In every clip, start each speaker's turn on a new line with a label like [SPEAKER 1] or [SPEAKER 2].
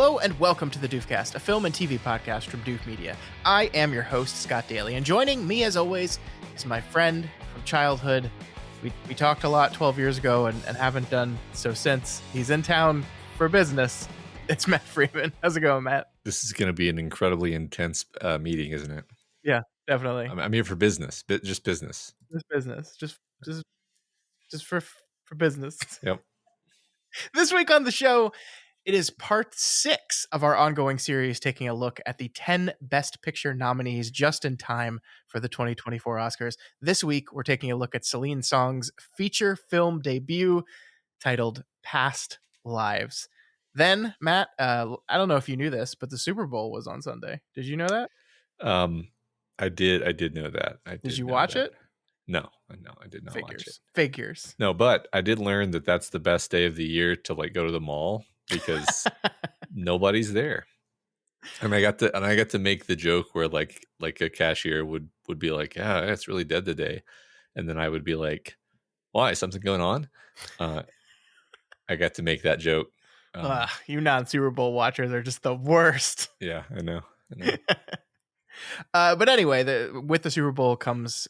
[SPEAKER 1] Hello and welcome to the Doofcast, a film and TV podcast from Doof Media. I am your host, Scott Daly, and joining me as always is my friend from childhood. We talked a lot 12 years ago and haven't done so since. He's in town for business. It's Matt Freeman. How's it going, Matt?
[SPEAKER 2] This is going to be an incredibly intense meeting, isn't it?
[SPEAKER 1] Yeah, definitely.
[SPEAKER 2] I'm here for business, just business.
[SPEAKER 1] Just business. Just for business.
[SPEAKER 2] Yep.
[SPEAKER 1] This week on the show, it is part 6 of our ongoing series taking a look at the 10 Best Picture nominees just in time for the 2024 Oscars. This week, we're taking a look at Celine Song's feature film debut titled Past Lives. Then, Matt, I don't know if you knew this, but the Super Bowl was on Sunday. Did you know that?
[SPEAKER 2] I did know that.
[SPEAKER 1] Did you watch it?
[SPEAKER 2] No, I did not watch it.
[SPEAKER 1] Figures.
[SPEAKER 2] No, but I did learn that that's the best day of the year to go to the mall because nobody's there. And I got to make the joke where like a cashier would be like, "Yeah, it's really dead today," and then I would be like, "Why? Something going on?" I got to make that joke.
[SPEAKER 1] You non-Super Bowl watchers are just the worst.
[SPEAKER 2] Yeah, I know.
[SPEAKER 1] But anyway, with the Super Bowl comes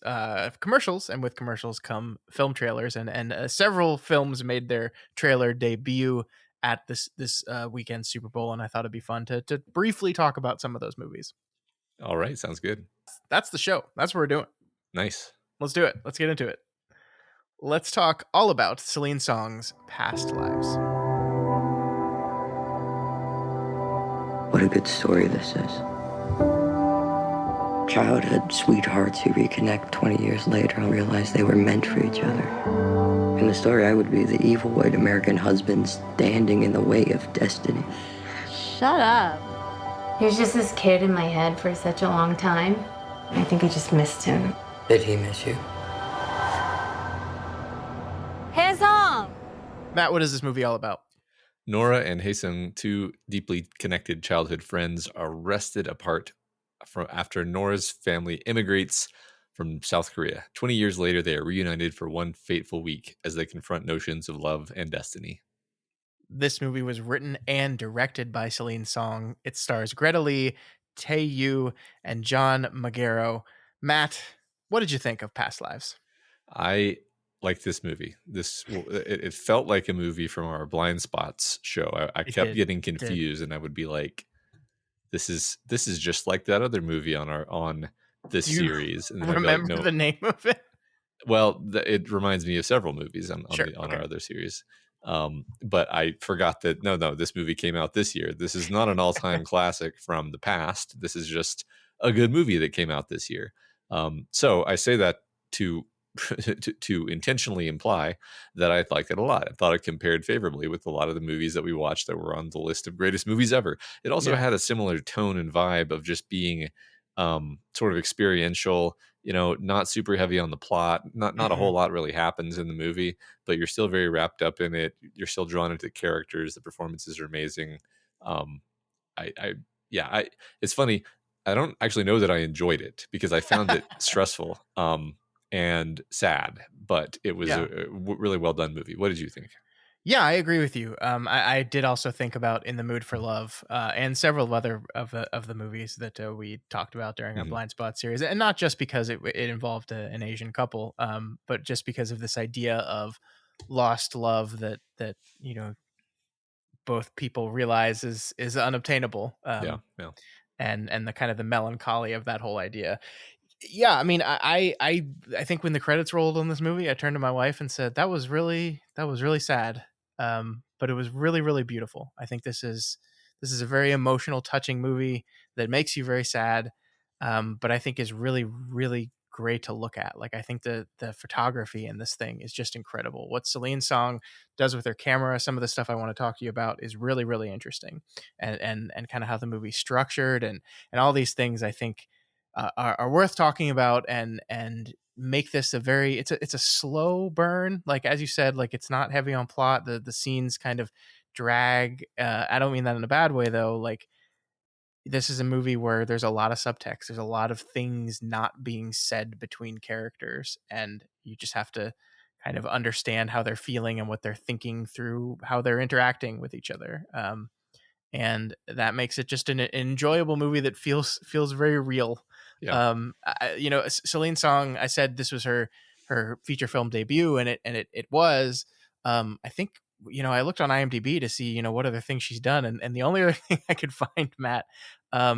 [SPEAKER 1] commercials, and with commercials come film trailers, and several films made their trailer debut at this weekend Super Bowl, and I thought it'd be fun to briefly talk about some of those movies.
[SPEAKER 2] All right, sounds good.
[SPEAKER 1] That's the show. That's what we're doing.
[SPEAKER 2] Nice.
[SPEAKER 1] Let's do it. Let's get into it. Let's talk all about Celine Song's Past Lives.
[SPEAKER 3] What a good story this is. Childhood sweethearts who reconnect 20 years later and realize they were meant for each other. In the story, I would be the evil white American husband standing in the way of destiny.
[SPEAKER 4] Shut up. He was just this kid in my head for such a long time. I think I just missed him.
[SPEAKER 3] Did he miss you?
[SPEAKER 4] Hands on!
[SPEAKER 1] Matt, what is this movie all about?
[SPEAKER 2] Nora and Haesung, two deeply connected childhood friends, are wrested apart after Nora's family immigrates from South Korea. 20 years later, they are reunited for one fateful week as they confront notions of love and destiny.
[SPEAKER 1] This movie was written and directed by Celine Song. It stars Greta Lee, Tae Yoo, and John Magaro. Matt, what did you think of Past Lives?
[SPEAKER 2] I like this movie. It felt like a movie from our Blind Spots show. I kept getting confused, and I would be like, "This is just like that other movie on this series." And
[SPEAKER 1] remember
[SPEAKER 2] like, no.
[SPEAKER 1] the name of it?
[SPEAKER 2] Well, it reminds me of several movies on our other series. But I forgot that no, this movie came out this year. This is not an all-time classic from the past. This is just a good movie that came out this year. So I say that to intentionally imply that I liked it a lot. I thought it compared favorably with a lot of the movies that we watched that were on the list of greatest movies ever. It also had a similar tone and vibe of just being sort of experiential, not super heavy on the plot. Not a whole lot really happens in the movie, but you're still very wrapped up in it. You're still drawn into the characters. The performances are amazing. It's funny. I don't actually know that I enjoyed it because I found it stressful and sad, but it was a really well done movie. What did you think?
[SPEAKER 1] Yeah, I agree with you. I did also think about In the Mood for Love and several other of the movies that we talked about during our Blind Spot series, and not just because it involved an Asian couple, but just because of this idea of lost love that both people realize is unobtainable. And the kind of the melancholy of that whole idea. Yeah, I mean, I think when the credits rolled on this movie, I turned to my wife and said, that was really sad. But it was really, really beautiful. I think this is a very emotional, touching movie that makes you very sad. But I think is really, really great to look at. Like, I think the photography in this thing is just incredible. What Celine Song does with her camera, some of the stuff I want to talk to you about is really, really interesting. And kind of how the movie's structured and all these things, I think, are worth talking about and make this it's a slow burn. Like, as you said, like, it's not heavy on plot. The scenes kind of drag. I don't mean that in a bad way though. Like, this is a movie where there's a lot of subtext. There's a lot of things not being said between characters, and you just have to kind of understand how they're feeling and what they're thinking through how they're interacting with each other. and that makes it just an enjoyable movie that feels very real.
[SPEAKER 2] Yeah.
[SPEAKER 1] Celine Song, I said this was her feature film debut, and it was. I think, I looked on IMDb to see, what other things she's done, and the only other thing I could find, Matt,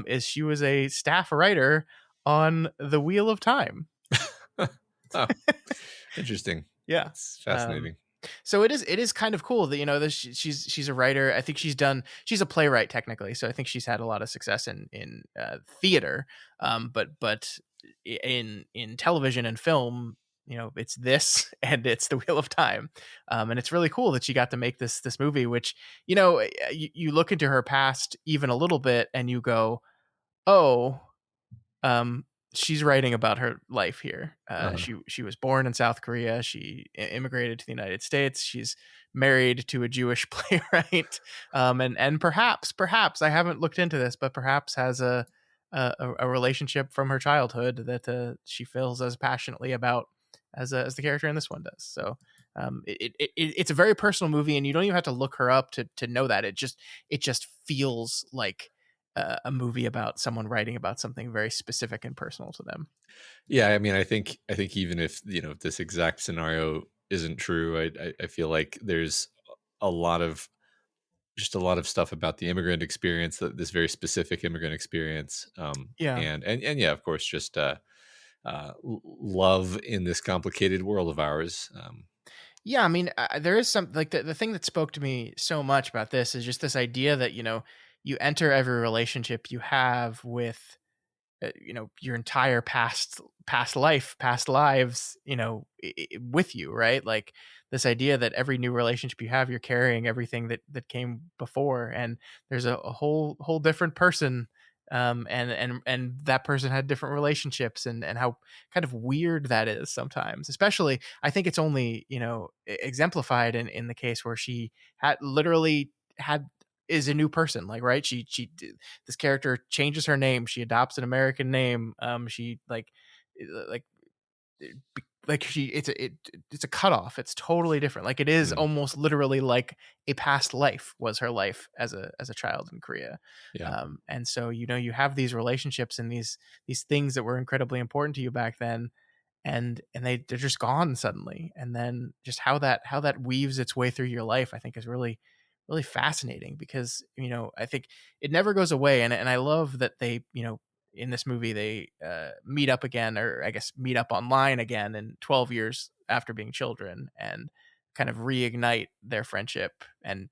[SPEAKER 1] is she was a staff writer on The Wheel of Time.
[SPEAKER 2] Oh, interesting.
[SPEAKER 1] Yeah,
[SPEAKER 2] it's fascinating.
[SPEAKER 1] So it is kind of cool that, that she's a writer. I think she's a playwright technically, so I think she's had a lot of success in theater. But in television and film, it's this and it's The Wheel of Time, and it's really cool that she got to make this movie. Which, you look into her past even a little bit and you go, oh, she's writing about her life here. She was born in South Korea. She immigrated to the United States. She's married to a Jewish playwright, and perhaps I haven't looked into this, but perhaps has a relationship from her childhood that she feels as passionately about as the character in this one does. So it's a very personal movie, and you don't even have to look her up to know that. It just feels like a movie about someone writing about something very specific and personal to them.
[SPEAKER 2] Yeah, I mean, I think even if this exact scenario isn't true, I feel like there's a lot of stuff about the immigrant experience, this very specific immigrant experience. And yeah, of course, just love in this complicated world of ours.
[SPEAKER 1] Yeah, I mean, there is some, like, the thing that spoke to me so much about this is just this idea that, you enter every relationship you have with, your entire past lives, with you, right? Like, this idea that every new relationship you have, you're carrying everything that came before, and there's a whole different person, and that person had different relationships, and how kind of weird that is sometimes. Especially, I think it's only, exemplified in the case where she is a new person, like, right? This character changes her name. She adopts an American name. She it's a cutoff. It's totally different. Like, it is almost literally like a past life was her life as a child in Korea.
[SPEAKER 2] Yeah.
[SPEAKER 1] And so, you have these relationships and these things that were incredibly important to you back then, and they're just gone suddenly. And then just how that weaves its way through your life, I think, is really, really fascinating, because, I think it never goes away. And I love that they, in this movie, they meet up again, or I guess meet up online again in 12 years after being children, and kind of reignite their friendship and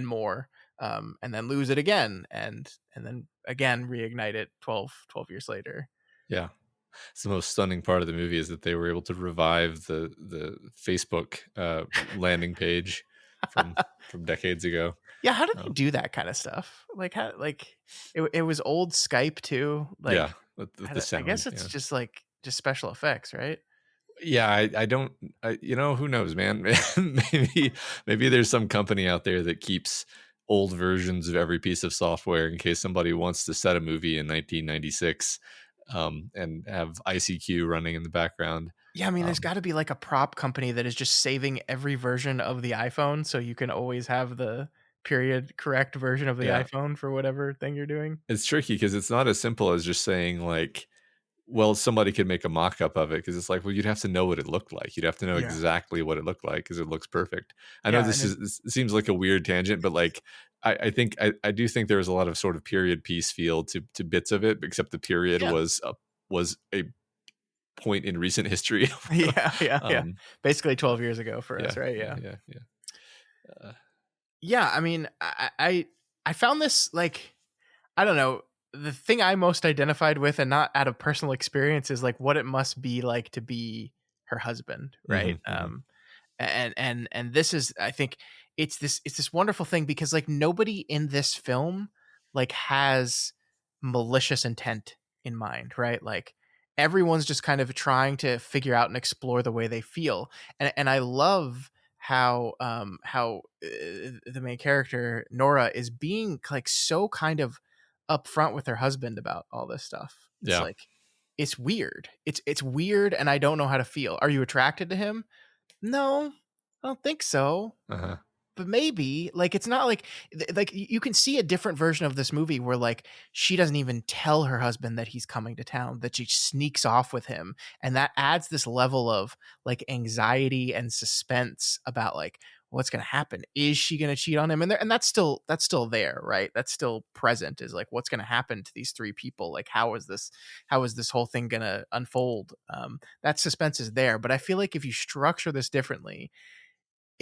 [SPEAKER 1] more, and then lose it again, and then again reignite it 12 years later.
[SPEAKER 2] Yeah. It's the most stunning part of the movie is that they were able to revive the Facebook landing page from decades ago.
[SPEAKER 1] Yeah, how did they do that kind of stuff? Like, it was old Skype too. Like,
[SPEAKER 2] yeah, with the sound.
[SPEAKER 1] I guess it's just special effects, right?
[SPEAKER 2] Yeah, I don't. Who knows, man? maybe there's some company out there that keeps old versions of every piece of software in case somebody wants to set a movie in 1996. And have ICQ running in the background.
[SPEAKER 1] Yeah, I mean, there's got to be like a prop company that is just saving every version of the iPhone, so you can always have the period correct version of the iPhone for whatever thing you're doing.
[SPEAKER 2] It's tricky because it's not as simple as just saying, like, well, somebody could make a mock-up of it, because it's like, well, you'd have to know what it looked like. You'd have to know exactly what it looked like, because it looks perfect. I know this seems like a weird tangent, but like, I think I do think there was a lot of sort of period piece feel to bits of it, except the period was a point in recent history.
[SPEAKER 1] Basically 12 years ago for us, right? Yeah. I mean, I found this, like, I don't know, the thing I most identified with, and not out of personal experience, is like what it must be like to be her husband, right? And this is, I think it's this wonderful thing, because like nobody in this film like has malicious intent in mind, right? Like, everyone's just kind of trying to figure out and explore the way they feel. And I love how the main character Nora is being like so kind of upfront with her husband about all this stuff. It's like, it's weird. It's weird, and I don't know how to feel. Are you attracted to him? No, I don't think so. but maybe like it's not like you can see a different version of this movie where like she doesn't even tell her husband that he's coming to town, that she sneaks off with him, and that adds this level of like anxiety and suspense about like what's going to happen. Is she going to cheat on him? And that's still there, right? That's still present, is like what's going to happen to these three people? Like how is this whole thing going to unfold? That suspense is there, but I feel like if you structure this differently,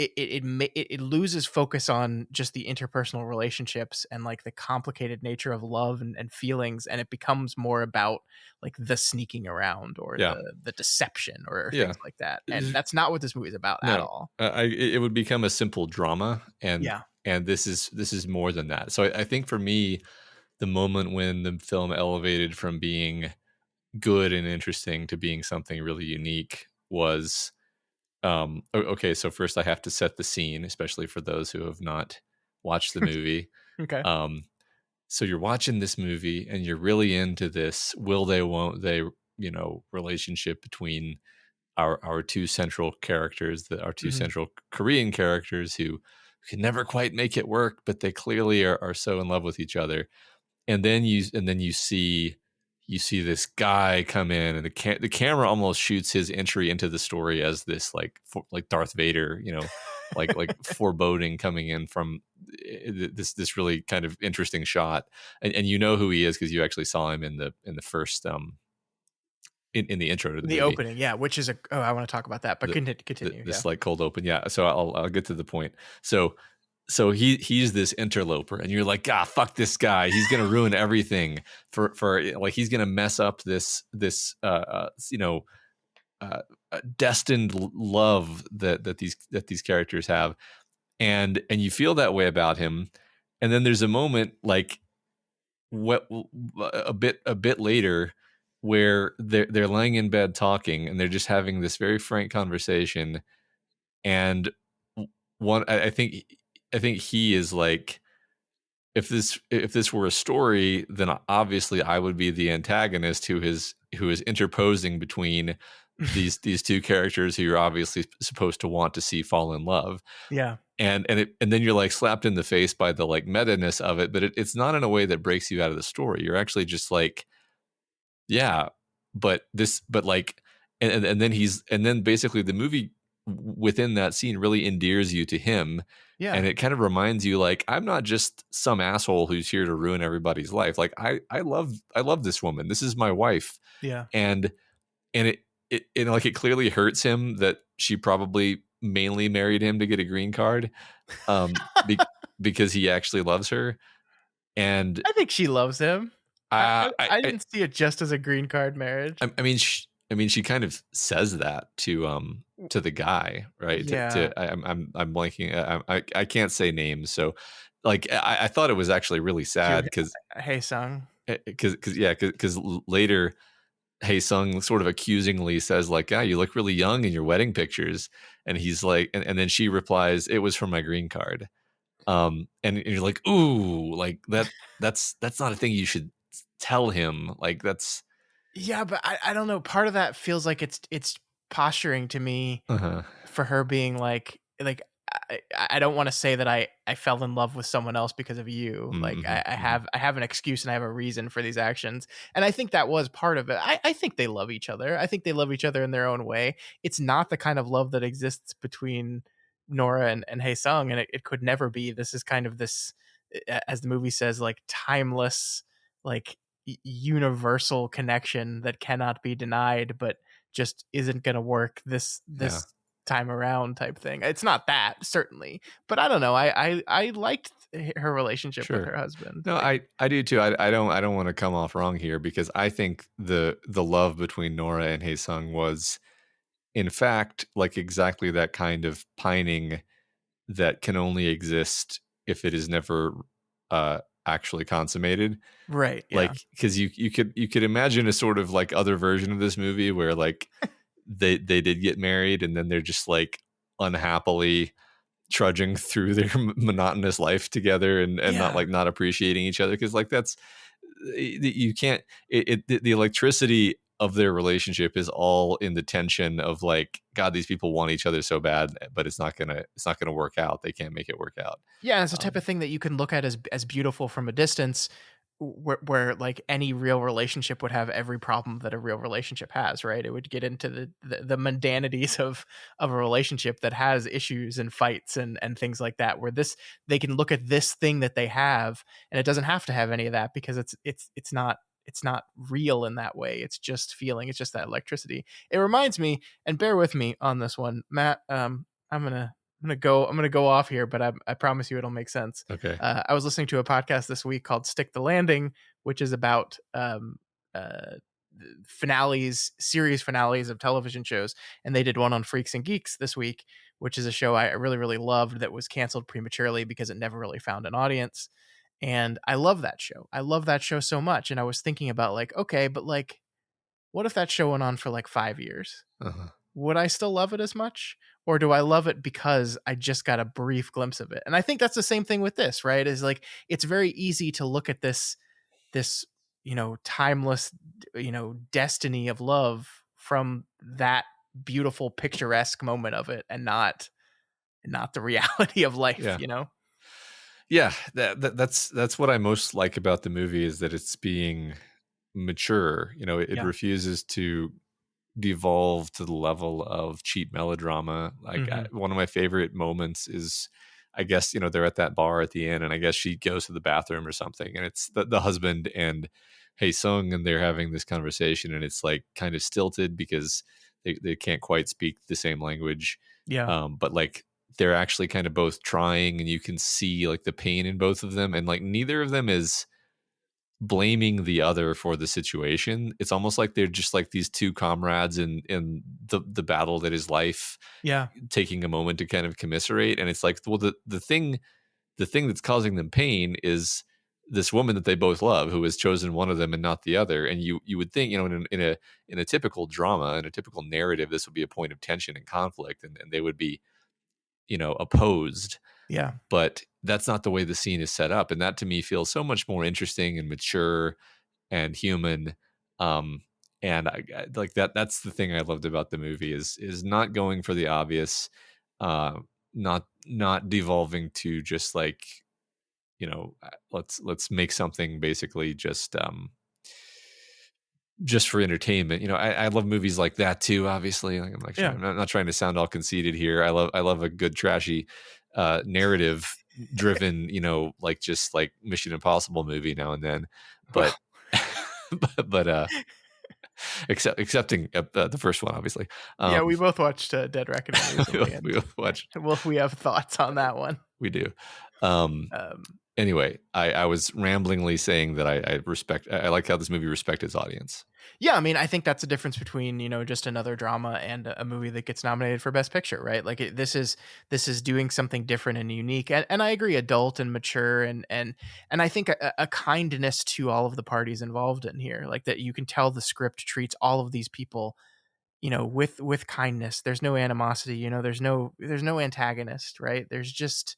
[SPEAKER 1] it loses focus on just the interpersonal relationships and like the complicated nature of love and feelings, and it becomes more about like the sneaking around or the deception or things like that. And that's not what this movie is about at all.
[SPEAKER 2] It would become a simple drama, and this is more than that. So I think for me, the moment when the film elevated from being good and interesting to being something really unique was okay, so first I have to set the scene, especially for those who have not watched the movie.
[SPEAKER 1] Okay.
[SPEAKER 2] So you're watching this movie and you're really into this will they won't they, relationship between our two central characters, our two central Korean characters who can never quite make it work, but they clearly are so in love with each other. And then you see this guy come in, and the camera almost shoots his entry into the story as this like Darth Vader, like foreboding coming in from this really kind of interesting shot, and you know who he is because you actually saw him in the first in the intro to the movie.
[SPEAKER 1] Opening, which is I want to talk about that, but continue.
[SPEAKER 2] This like cold open, So I'll get to the point. So he's this interloper, and you're like, fuck this guy. He's gonna ruin everything for like he's gonna mess up this destined love that these characters have, and you feel that way about him. And then there's a moment like a bit later where they're laying in bed talking, and they're just having this very frank conversation, and I think he is like, if this were a story, then obviously I would be the antagonist who is interposing between these two characters who you're obviously supposed to want to see fall in love.
[SPEAKER 1] Yeah.
[SPEAKER 2] And then you're like slapped in the face by the like meta-ness of it, but it's not in a way that breaks you out of the story. You're actually just like, but then basically the movie within that scene really endears you to him.
[SPEAKER 1] Yeah.
[SPEAKER 2] And it kind of reminds you like, I'm not just some asshole who's here to ruin everybody's life. Like I love this woman. This is my wife.
[SPEAKER 1] Yeah.
[SPEAKER 2] And it like, it clearly hurts him that she probably mainly married him to get a green card, because he actually loves her. And
[SPEAKER 1] I think she loves him. I didn't see it just as a green card marriage.
[SPEAKER 2] I mean, she kind of says that to the guy, right?
[SPEAKER 1] Yeah.
[SPEAKER 2] I'm blanking. I can't say names, so like I thought it was actually really sad because
[SPEAKER 1] Hae Sung,
[SPEAKER 2] because later Hae Sung sort of accusingly says like, you look really young in your wedding pictures, and he's like, and then she replies, it was for my green card, and you're like, ooh, like that's not a thing you should tell him, like that's.
[SPEAKER 1] Yeah, but I don't know. Part of that feels like it's posturing to me for her being like I don't want to say that I fell in love with someone else because of you. Mm-hmm. Like I have an excuse and I have a reason for these actions. And I think that was part of it. I think they love each other. I think they love each other in their own way. It's not the kind of love that exists between Nora and Hae Sung, and it could never be. This is kind of this, as the movie says, like timeless, like universal connection that cannot be denied, but just isn't going to work this time around type thing. It's not that, certainly, but I don't know. I liked her relationship with her husband.
[SPEAKER 2] No, I do too. I don't want to come off wrong here, because I think the love between Nora and Hae Sung was, in fact, like exactly that kind of pining that can only exist if it is never actually consummated,
[SPEAKER 1] right? Yeah.
[SPEAKER 2] Like, because you could imagine a sort of like other version of this movie where like they did get married, and then they're just like unhappily trudging through their monotonous life together, and not appreciating each other, because like that's, you can't, the electricity of their relationship is all in the tension of like, God, these people want each other so bad, but it's not gonna work out. They can't make it work out.
[SPEAKER 1] Yeah, it's the type of thing that you can look at as beautiful from a distance, where like any real relationship would have every problem that a real relationship has, right? It would get into the mundanities of a relationship that has issues and fights and things like that, where they can look at this thing that they have, and it doesn't have to have any of that, because it's not real in that way. It's just feeling. It's just that electricity. It reminds me, and bear with me on this one, Matt. I'm gonna go off here, but I promise you it'll make sense.
[SPEAKER 2] Okay.
[SPEAKER 1] I was listening to a podcast this week called Stick the Landing, which is about series finales of television shows, and they did one on Freaks and Geeks this week, which is a show I really, really loved that was canceled prematurely because it never really found an audience. And I love that show. I love that show so much. And I was thinking about like, okay, but like, what if that show went on for like 5 years?
[SPEAKER 2] Uh-huh.
[SPEAKER 1] Would I still love it as much? Or do I love it because I just got a brief glimpse of it? And I think that's the same thing with this, right? Is like, it's very easy to look at this, timeless, destiny of love from that beautiful picturesque moment of it, and not the reality of life,
[SPEAKER 2] Yeah, that's what I most like about the movie, is that it's being mature. It refuses to devolve to the level of cheap melodrama. Like one of my favorite moments is, I guess, they're at that bar at the end, and I guess she goes to the bathroom or something, and it's the husband and Hae Sung, and they're having this conversation, and it's like kind of stilted because they can't quite speak the same language.
[SPEAKER 1] Yeah.
[SPEAKER 2] But like, they're actually kind of both trying, and you can see like the pain in both of them, and like neither of them is blaming the other for the situation. It's almost like they're just like these two comrades in the battle that is life.
[SPEAKER 1] Yeah.
[SPEAKER 2] Taking a moment to kind of commiserate. And it's like, well, the thing that's causing them pain is this woman that they both love, who has chosen one of them and not the other. And you would think, in a typical drama, in a typical narrative, this would be a point of tension and conflict, and they would be, opposed.
[SPEAKER 1] Yeah.
[SPEAKER 2] But that's not the way the scene is set up. And that to me feels so much more interesting and mature and human. And I like that's the thing I loved about the movie, is not going for the obvious, not devolving to just like, let's make something basically just for entertainment. I love movies like that too, obviously. Like, I'm not trying to sound all conceited here. I love a good trashy narrative driven, like just like Mission Impossible movie now and then, but excepting the first one, obviously.
[SPEAKER 1] Yeah, we both watched Dead Reckoning recently.
[SPEAKER 2] we both watched.
[SPEAKER 1] Well, we have thoughts on that one.
[SPEAKER 2] We do. Anyway, I was ramblingly saying that I like how this movie respects its audience.
[SPEAKER 1] Yeah, I mean, I think that's the difference between, just another drama and a movie that gets nominated for Best Picture, right? Like this is doing something different and unique, and I agree, adult and mature, and I think a kindness to all of the parties involved in here, like that you can tell the script treats all of these people, with kindness. There's no animosity, there's no antagonist, right? There's just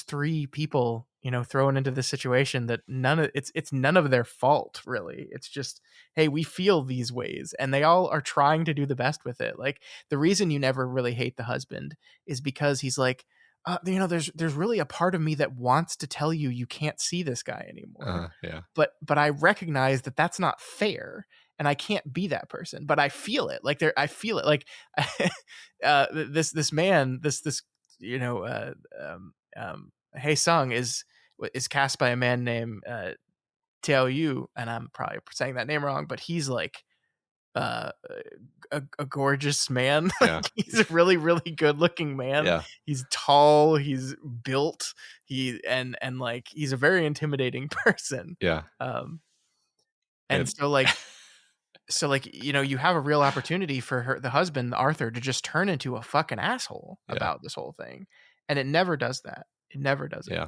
[SPEAKER 1] three people, thrown into this situation that it's none of their fault, really. It's just, hey, we feel these ways, and they all are trying to do the best with it. Like, the reason you never really hate the husband is because he's like, there's really a part of me that wants to tell you can't see this guy anymore.
[SPEAKER 2] Yeah.
[SPEAKER 1] But I recognize that that's not fair, and I can't be that person. But I feel it. Like I feel it. Like this man, Hae Sung is cast by a man named Teo Yu, and I'm probably saying that name wrong, but he's like a gorgeous man.
[SPEAKER 2] Yeah.
[SPEAKER 1] He's a really, really good looking man.
[SPEAKER 2] Yeah. He's
[SPEAKER 1] tall, he's built, and like he's a very intimidating person.
[SPEAKER 2] Yeah.
[SPEAKER 1] So you have a real opportunity for the husband, Arthur, to just turn into a fucking asshole about this whole thing. And it never does that. It never does it.
[SPEAKER 2] Yeah.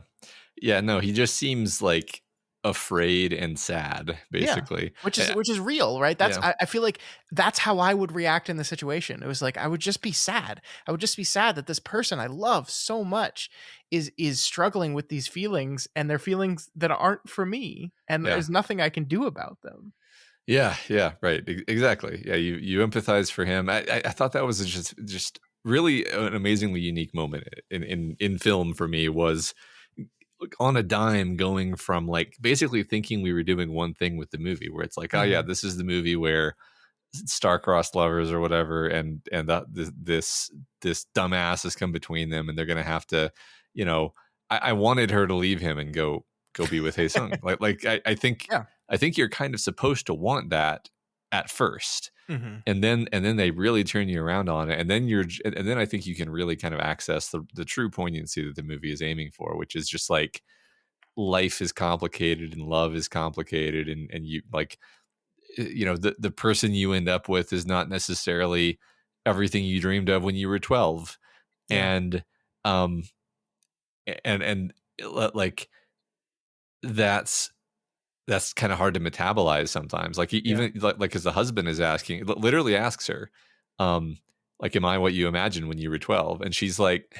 [SPEAKER 2] Yeah. No, he just seems like afraid and sad, basically.
[SPEAKER 1] Yeah. Which is real, right? I feel like that's how I would react in the situation. It was like, I would just be sad. I would just be sad that this person I love so much is struggling with these feelings, and they're feelings that aren't for me, and there's nothing I can do about them.
[SPEAKER 2] Yeah, right. Exactly. Yeah, you empathize for him. I thought that was just really an amazingly unique moment in film for me, was on a dime going from like basically thinking we were doing one thing with the movie, where it's like, oh yeah, this is the movie where star-crossed lovers or whatever, and this dumbass has come between them, and they're gonna have to, you know, I wanted her to leave him and go be with Hae-sung. I think
[SPEAKER 1] Yeah.
[SPEAKER 2] I think you're kind of supposed to want that at first, and then they really turn you around on it, and then I think you can really kind of access the true poignancy that the movie is aiming for, which is just like life is complicated and love is complicated, and you like, you know, the person you end up with is not necessarily everything you dreamed of when you were 12.
[SPEAKER 1] Yeah.
[SPEAKER 2] And like that's kind of hard to metabolize sometimes, like even like because the husband is asking, literally asks her, like, am I what you imagined when you were 12? And she's like,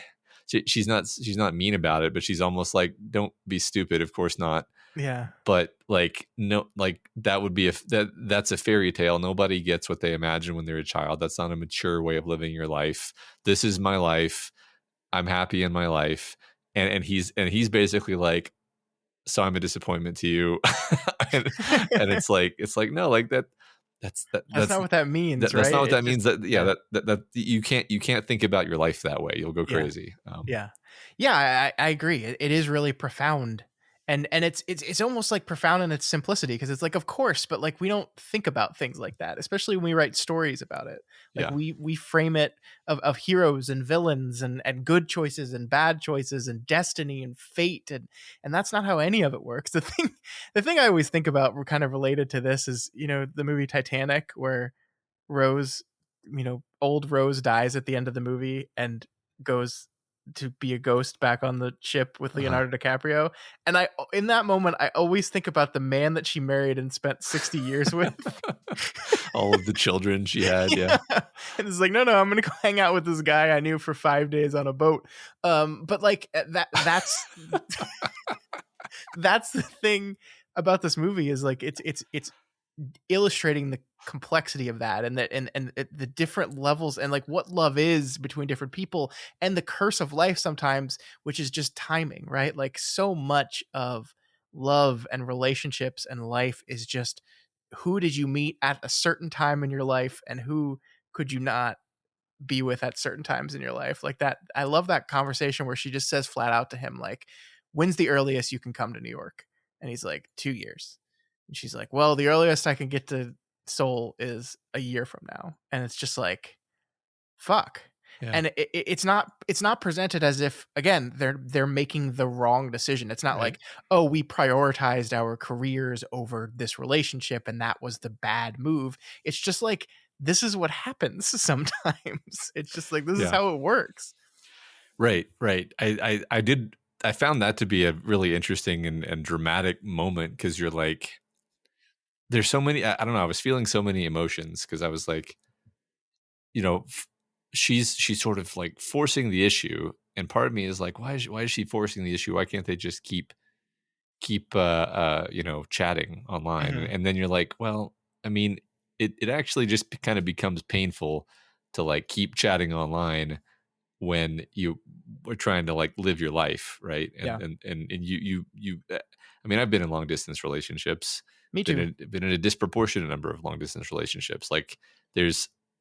[SPEAKER 2] she's not mean about it, but she's almost like, don't be stupid, of course not.
[SPEAKER 1] Yeah.
[SPEAKER 2] But like, no, like that would be that's a fairy tale. Nobody gets what they imagine when they're a child. That's not a mature way of living your life. This is my life. I'm happy in my life. And he's basically like, so I'm a disappointment to you. and it's like no, like that's
[SPEAKER 1] not what that means.
[SPEAKER 2] That's
[SPEAKER 1] right?
[SPEAKER 2] not what that means. That you can't think about your life that way. You'll go crazy.
[SPEAKER 1] I agree. It is really profound, and it's almost like profound in its simplicity, because it's like, of course, but like we don't think about things like that, especially when we write stories about it. Like we frame it of heroes and villains and good choices and bad choices and destiny and fate, and that's not how any of it works. The thing I always think about, kind of related to this, is, you know, the movie Titanic, where Rose, you know, old Rose dies at the end of the movie and goes to be a ghost back on the ship with Leonardo DiCaprio. And in that moment, I always think about the man that she married and spent 60 years with.
[SPEAKER 2] All of the children she had. Yeah.
[SPEAKER 1] And it's like, no, I'm going to go hang out with this guy I knew for 5 days on a boat. But like that's, that's the thing about this movie, is like, it's illustrating the complexity of that, and that and the different levels, and like what love is between different people, and the curse of life sometimes, which is just timing, right? Like so much of love and relationships and life is just, who did you meet at a certain time in your life, and who could you not be with at certain times in your life. Like that, I love that conversation where she just says flat out to him, like, when's the earliest you can come to New York? And he's like, 2 years. And she's like, well, the earliest I can get to Seoul is a year from now. And it's just like, fuck. Yeah. And it's not presented as if, again, they're making the wrong decision. It's not right. Like, oh, we prioritized our careers over this relationship and that was the bad move. It's just like, this is what happens sometimes. It's just like, this is how it works.
[SPEAKER 2] Right. I found that to be a really interesting and dramatic moment, because you're like, there's so many, I don't know, I was feeling so many emotions, because I was like, you know, she's sort of like forcing the issue, and part of me is like, why is she forcing the issue? Why can't they just keep you know, chatting online? Mm-hmm. And then you're like, well, I mean, it actually just kind of becomes painful to like keep chatting online when you are trying to like live your life, right? And you I mean, I've been in long distance relationships.
[SPEAKER 1] Me too.
[SPEAKER 2] Been in a disproportionate number of long distance relationships. Like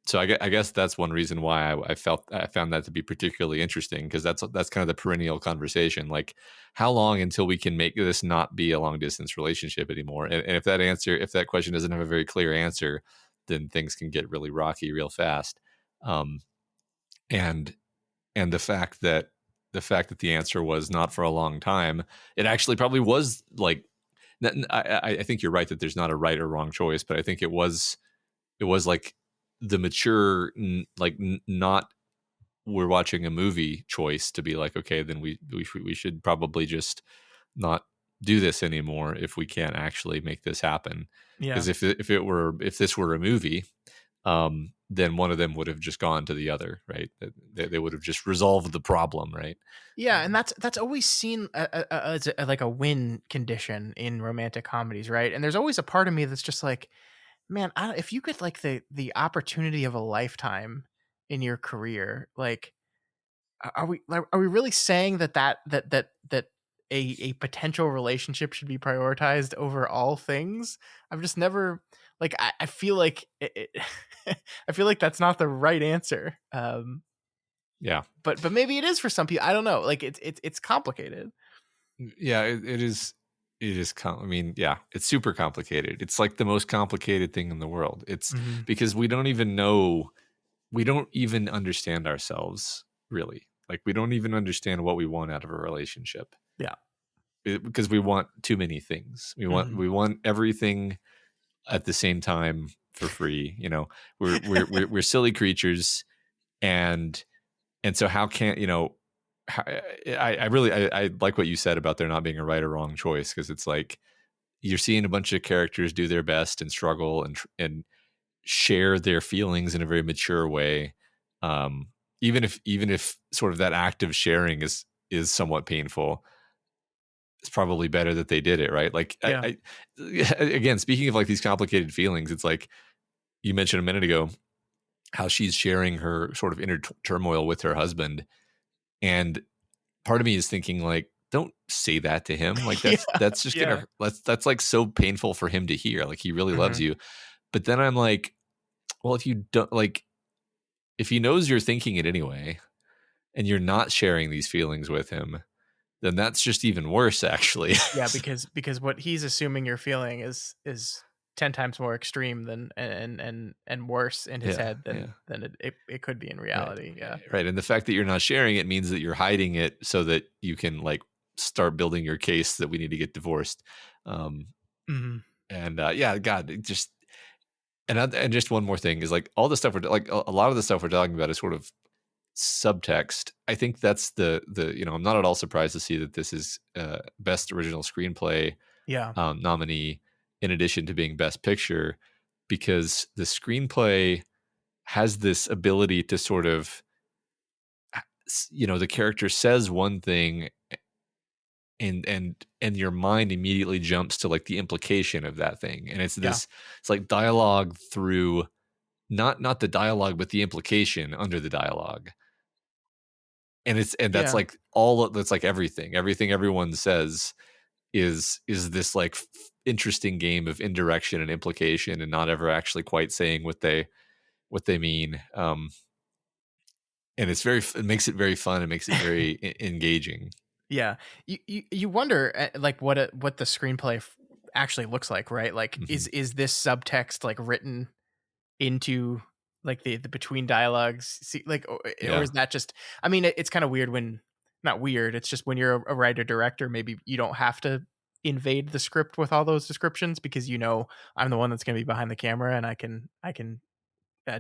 [SPEAKER 2] so I guess that's one reason why I found that to be particularly interesting, because that's kind of the perennial conversation. Like, how long until we can make this not be a long distance relationship anymore? And if that question doesn't have a very clear answer, then things can get really rocky real fast. And the fact that the answer was not for a long time, it actually probably was like, I think you're right that there's not a right or wrong choice, but I think it was like the mature, like not, we're watching a movie choice to be like, okay, then we should probably just not do this anymore if we can't actually make this happen. Because if this were a movie, then one of them would have just gone to the other, right? They would have just resolved the problem, right?
[SPEAKER 1] Yeah, and that's always seen as like a win condition in romantic comedies, right? And there's always a part of me that's just like, man, if you get like the opportunity of a lifetime in your career, like, are we really saying that a potential relationship should be prioritized over all things? I've just never, like, I feel like I feel like that's not the right answer.
[SPEAKER 2] Yeah,
[SPEAKER 1] but maybe it is for some people. I don't know. Like, it's complicated.
[SPEAKER 2] Yeah, it is. It is. I mean, yeah, it's super complicated. It's like the most complicated thing in the world. It's
[SPEAKER 1] Mm-hmm.
[SPEAKER 2] because we don't even know, we don't even understand ourselves really. Like we don't even understand what we want out of a relationship.
[SPEAKER 1] Yeah.
[SPEAKER 2] Because we want too many things. We want everything at the same time for free. You know, we're silly creatures, and so how can I like what you said about there not being a right or wrong choice, because it's like you're seeing a bunch of characters do their best and struggle and share their feelings in a very mature way, even if sort of that act of sharing is somewhat painful. It's probably better that they did it, right? Like,
[SPEAKER 1] Yeah.
[SPEAKER 2] Again, speaking of like these complicated feelings, it's like you mentioned a minute ago how she's sharing her sort of inner turmoil with her husband, and part of me is thinking like, don't say that to him. Like that's just
[SPEAKER 1] Yeah.
[SPEAKER 2] that's like so painful for him to hear. Like he really loves
[SPEAKER 1] Mm-hmm.
[SPEAKER 2] you. But then I'm like, well, if you don't, like, if he knows you're thinking it anyway and you're not sharing these feelings with him, then that's just even worse, actually.
[SPEAKER 1] Yeah, because what he's assuming you're feeling is 10 times more extreme than and worse in his head than it could be in reality.
[SPEAKER 2] Right.
[SPEAKER 1] Yeah.
[SPEAKER 2] Right. And the fact that you're not sharing it means that you're hiding it so that you can like start building your case that we need to get divorced.
[SPEAKER 1] Mm-hmm.
[SPEAKER 2] And yeah, God, it just, and just one more thing is like all the stuff we're like a lot of the stuff we're talking about is sort of subtext. I think that's the I'm not at all surprised to see that this is best original screenplay
[SPEAKER 1] Yeah.
[SPEAKER 2] nominee in addition to being best picture, because the screenplay has this ability to sort of, the character says one thing and your mind immediately jumps to like the implication of that thing, and it's like dialogue through not the dialogue but the implication under the dialogue, and that's like that's like everything everyone says is this like interesting game of indirection and implication and not ever actually quite saying what they mean. And it makes it very fun. It makes it very engaging.
[SPEAKER 1] Yeah. You wonder like what the screenplay actually looks like, right? Like, is this subtext like written into like the between dialogues, see, like, or is that just, I mean, it's kind of weird when, not weird, it's just when you're a writer director, maybe you don't have to invade the script with all those descriptions because I'm the one that's going to be behind the camera and I can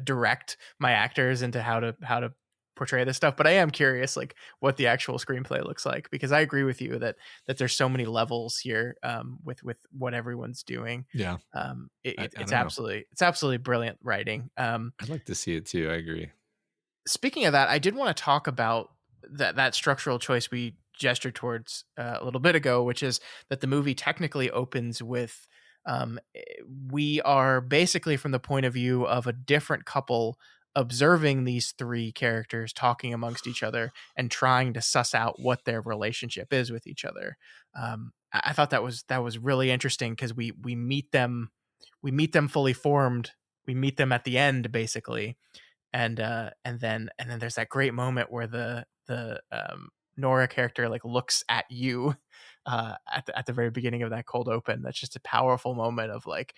[SPEAKER 1] direct my actors into how to portray this stuff. But I am curious like what the actual screenplay looks like, because I agree with you that there's so many levels here with what everyone's doing. It's absolutely brilliant writing.
[SPEAKER 2] I'd like to see it too. I agree.
[SPEAKER 1] Speaking of that, I did want to talk about that structural choice we gestured towards a little bit ago, which is that the movie technically opens with we are basically from the point of view of a different couple observing these three characters talking amongst each other and trying to suss out what their relationship is with each other. I thought that was really interesting because we meet them fully formed. We meet them at the end basically, and then there's that great moment where the Nora character like looks at you at the very beginning of that cold open. That's just a powerful moment of like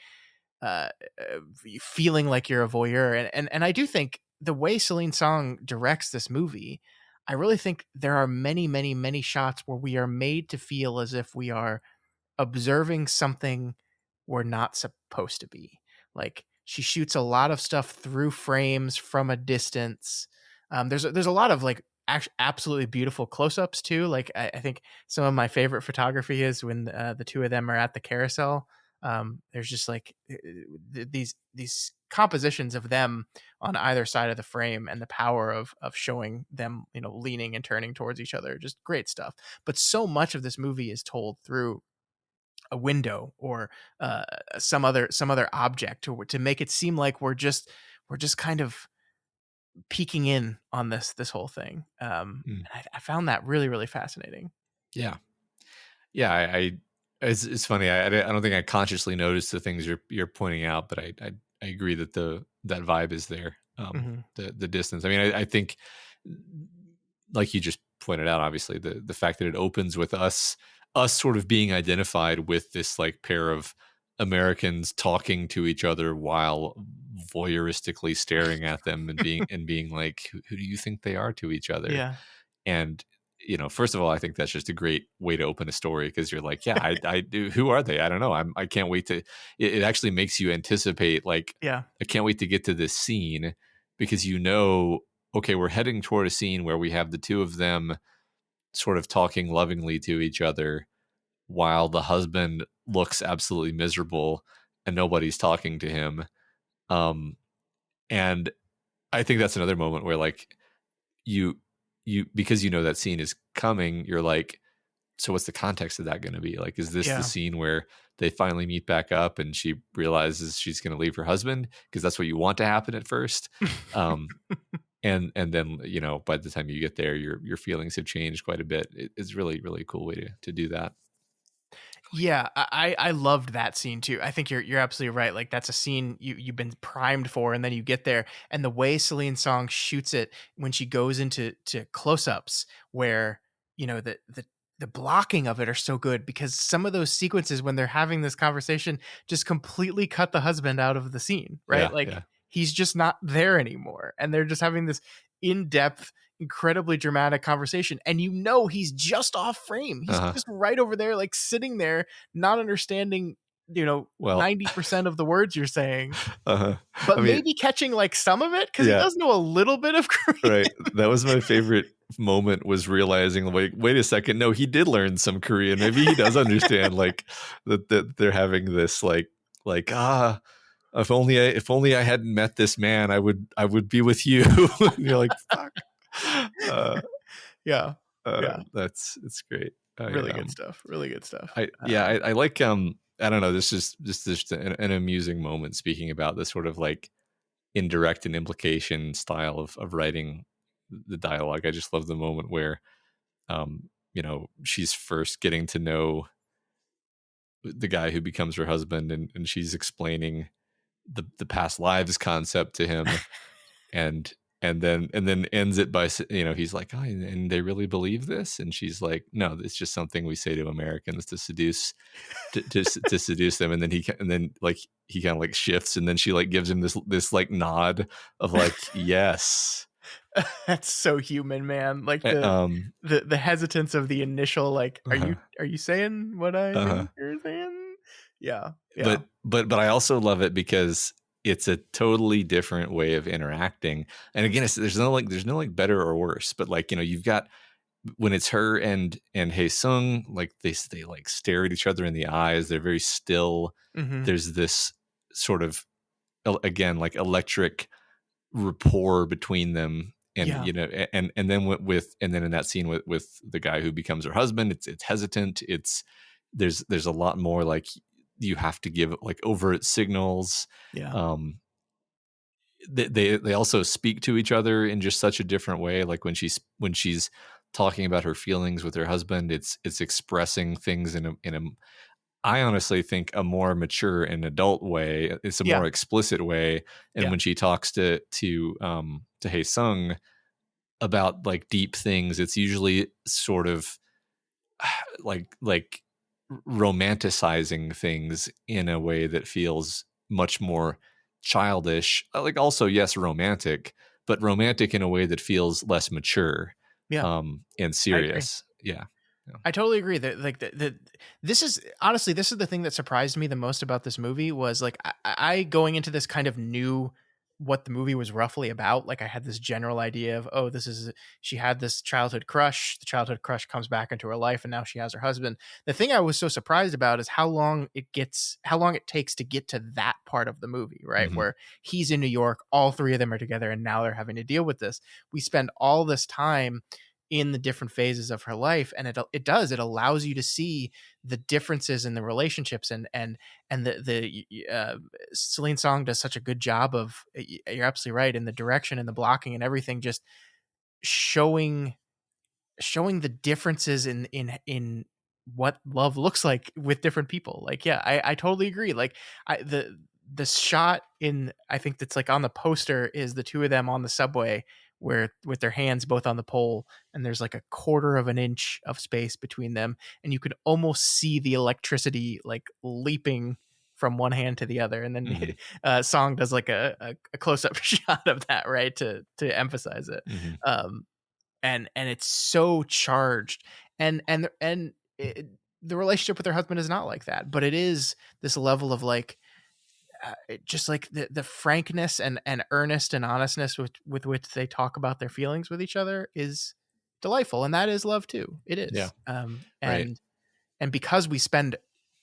[SPEAKER 1] feeling like you're a voyeur, and I do think the way Celine Song directs this movie, I really think there are many shots where we are made to feel as if we are observing something we're not supposed to be. Like, she shoots a lot of stuff through frames from a distance. There's a lot of like absolutely beautiful close-ups too. Like, I think some of my favorite photography is when the two of them are at the carousel. There's just like these compositions of them on either side of the frame and the power of showing them leaning and turning towards each other. Just great stuff. But so much of this movie is told through a window or some other object to make it seem like we're just kind of peeking in on this whole thing. And I found that really, really fascinating.
[SPEAKER 2] Yeah. I it's funny. I don't think I consciously noticed the things you're pointing out, but I agree that that vibe is there. The distance. I mean, I think, like you just pointed out, obviously the fact that it opens with us sort of being identified with this like pair of Americans talking to each other while voyeuristically staring at them and being like, who do you think they are to each other?
[SPEAKER 1] Yeah.
[SPEAKER 2] And first of all, I think that's just a great way to open a story, because you're like, yeah, I do. Who are they? I don't know. I can't wait to. It actually makes you anticipate. Like,
[SPEAKER 1] yeah,
[SPEAKER 2] I can't wait to get to this scene, because okay, we're heading toward a scene where we have the two of them sort of talking lovingly to each other, while the husband looks absolutely miserable and nobody's talking to him. And I think that's another moment where, like, you because that scene is coming, you're like, so what's the context of that going to be? Like, is this the scene where they finally meet back up and she realizes she's going to leave her husband? Because that's what you want to happen at first. And then, by the time you get there, your feelings have changed quite a bit. It's really, really cool way to do that.
[SPEAKER 1] Yeah, I loved that scene too. I think you're absolutely right. Like, that's a scene you've been primed for, and then you get there, and the way Celine Song shoots it when she goes into close-ups, where the blocking of it are so good, because some of those sequences when they're having this conversation just completely cut the husband out of the scene, right? He's just not there anymore, and they're just having this in-depth, incredibly dramatic conversation, and he's just off frame. He's just right over there, like sitting there, not understanding 90% of the words you're saying, but maybe catching like some of it, because he does know a little bit of Korean.
[SPEAKER 2] Right. That was my favorite moment, was realizing, like, wait a second, no, he did learn some Korean. Maybe he does understand like that they're having this like if only I hadn't met this man, I would be with you. And you're like, fuck.
[SPEAKER 1] Yeah.
[SPEAKER 2] It's great.
[SPEAKER 1] Really good stuff.
[SPEAKER 2] I like I don't know, this is just an amusing moment, speaking about this sort of like indirect and implication style of writing the dialogue. I just love the moment where she's first getting to know the guy who becomes her husband, and she's explaining the past lives concept to him. and then ends it by, he's like, oh, and they really believe this? And she's like, no, it's just something we say to Americans to seduce to seduce them. And then he kind of like shifts, and then she like gives him this like nod of like, yes.
[SPEAKER 1] That's so human, man. Like the hesitance of the initial, like, are you saying what I think you're saying? Yeah.
[SPEAKER 2] But I also love it because it's a totally different way of interacting. And again, there's no better or worse, but like, you've got, when it's her and Hae Sung, like they like stare at each other in the eyes. They're very still. There's this sort of, again, like electric rapport between them. And, and then and then in that scene with the guy who becomes her husband, it's hesitant. There's a lot more, like, you have to give like overt signals. They also speak to each other in just such a different way. Like when she's talking about her feelings with her husband, it's expressing things in a I honestly think a more mature and adult way. It's a more explicit way. And when she talks to Hae Sung about like deep things, it's usually sort of like romanticizing things in a way that feels much more childish. Like, also, yes, romantic, but romantic in a way that feels less mature and serious.
[SPEAKER 1] I totally agree that like this is the thing that surprised me the most about this movie, was like I going into this kind of knew what the movie was roughly about. Like, I had this general idea of, oh, she had this childhood crush. The childhood crush comes back into her life, and now she has her husband. The thing I was so surprised about is how long it takes to get to that part of the movie, right? Where he's in New York, all three of them are together, and now they're having to deal with this. We spend all this time in the different phases of her life, and it allows you to see the differences in the relationships, and the Celine Song does such a good job of, you're absolutely right, in the direction and the blocking and everything, just showing the differences in what love looks like with different people. Like, yeah, I totally agree. Like, the shot in, I think that's like on the poster, is the two of them on the subway, where with their hands both on the pole, and there's like a quarter of an inch of space between them, and you could almost see the electricity like leaping from one hand to the other, and then Song does like a close-up shot of that, right, to emphasize it. And it's so charged, and the relationship with her husband is not like that, but it is this level of like, just like the frankness and earnest and honestness with which they talk about their feelings with each other is delightful, and that is love too. It is.
[SPEAKER 2] Yeah.
[SPEAKER 1] And because we spend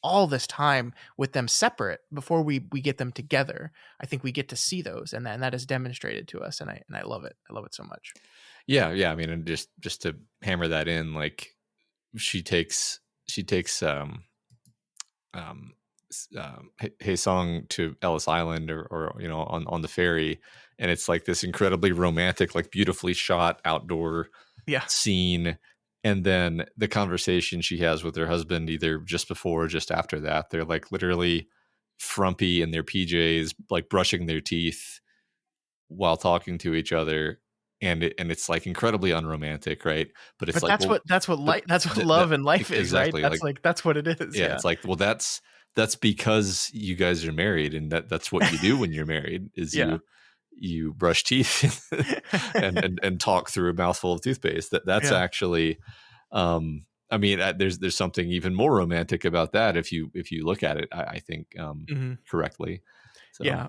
[SPEAKER 1] all this time with them separate before we get them together, I think we get to see those, and that is demonstrated to us, and I love it. I love it so much.
[SPEAKER 2] Yeah. I mean, and just to hammer that in, like, she takes Hey Song to Ellis Island, or on the ferry, and it's like this incredibly romantic, like beautifully shot outdoor scene, and then the conversation she has with her husband, either just before or just after that, they're like literally frumpy in their PJs, like brushing their teeth while talking to each other, and it's like incredibly unromantic, right? But it's like,
[SPEAKER 1] that's what love and life is,
[SPEAKER 2] exactly,
[SPEAKER 1] right? That's what it is.
[SPEAKER 2] Yeah, it's like, well, that's because you guys are married, and that's what you do when you're married, is you brush teeth and talk through a mouthful of toothpaste. That's actually, I mean, there's something even more romantic about that if you look at it, I think, correctly. So.
[SPEAKER 1] Yeah.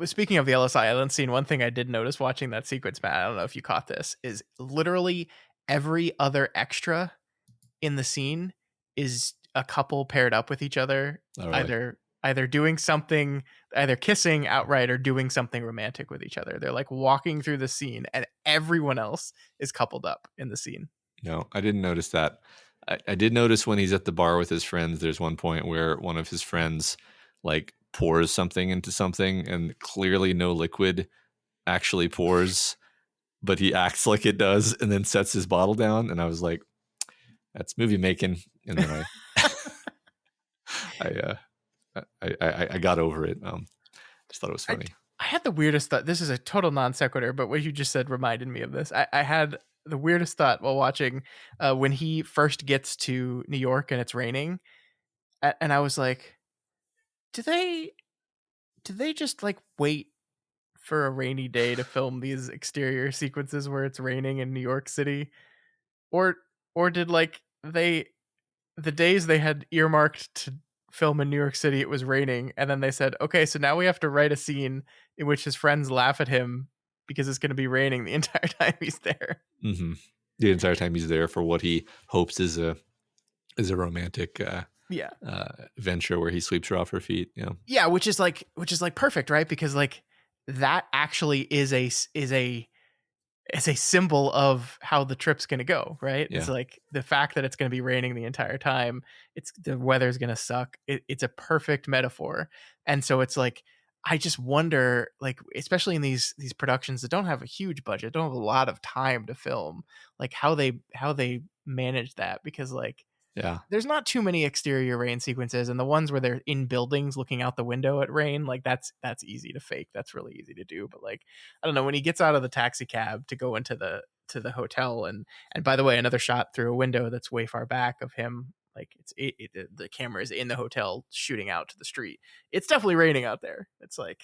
[SPEAKER 1] Speaking of the Ellis Island scene, one thing I did notice watching that sequence, Matt, I don't know if you caught this, is literally every other extra in the scene is a couple paired up with each other, either doing something, either kissing outright or doing something romantic with each other. They're like walking through the scene, and everyone else is coupled up in the scene.
[SPEAKER 2] No, I didn't notice that. I did notice when he's at the bar with his friends, there's one point where one of his friends like pours something into something, and clearly no liquid actually pours, but he acts like it does, and then sets his bottle down, and I was like, that's movie making. And then I got over it. Just thought it was funny.
[SPEAKER 1] I had the weirdest thought. This is a total non sequitur, but what you just said reminded me of this. I had the weirdest thought while watching when he first gets to New York and it's raining, and I was like, do they just like wait for a rainy day to film these exterior sequences where it's raining in New York City, or did like the days they had earmarked to film in New York City, it was raining, and then they said, okay, so now we have to write a scene in which his friends laugh at him because it's going to be raining the entire time he's there.
[SPEAKER 2] The entire time he's there for what he hopes is a romantic venture where he sweeps her off her feet.
[SPEAKER 1] Which is like perfect, right? Because like that actually is a symbol of how the trip's going to go, right? It's like the fact that it's going to be raining the entire time, the weather's going to suck. It's a perfect metaphor. And so it's like, I just wonder, like, especially in these productions that don't have a huge budget, don't have a lot of time to film, like how they manage that, because like, there's not too many exterior rain sequences, and the ones where they're in buildings looking out the window at rain, like that's easy to fake. That's really easy to do. But like, I don't know, when he gets out of the taxi cab to go into the hotel, and by the way, another shot through a window that's way far back of him, like the camera is in the hotel shooting out to the street. It's definitely raining out there. It's like,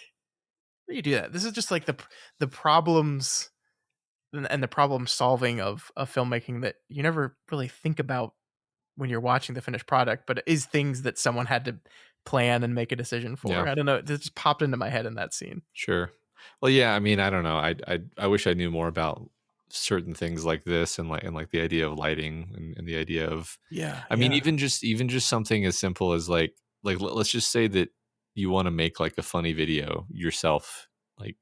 [SPEAKER 1] how do you do that? This is just like the problems and the problem solving of filmmaking that you never really think about when you're watching the finished product, but it is things that someone had to plan and make a decision for. I don't know, it just popped into my head in that scene.
[SPEAKER 2] Sure. Well, yeah, I mean, I don't know. I wish I knew more about certain things like this, and like the idea of lighting and the idea of, I mean, even just something as simple as like let's just say that you want to make like a funny video yourself, like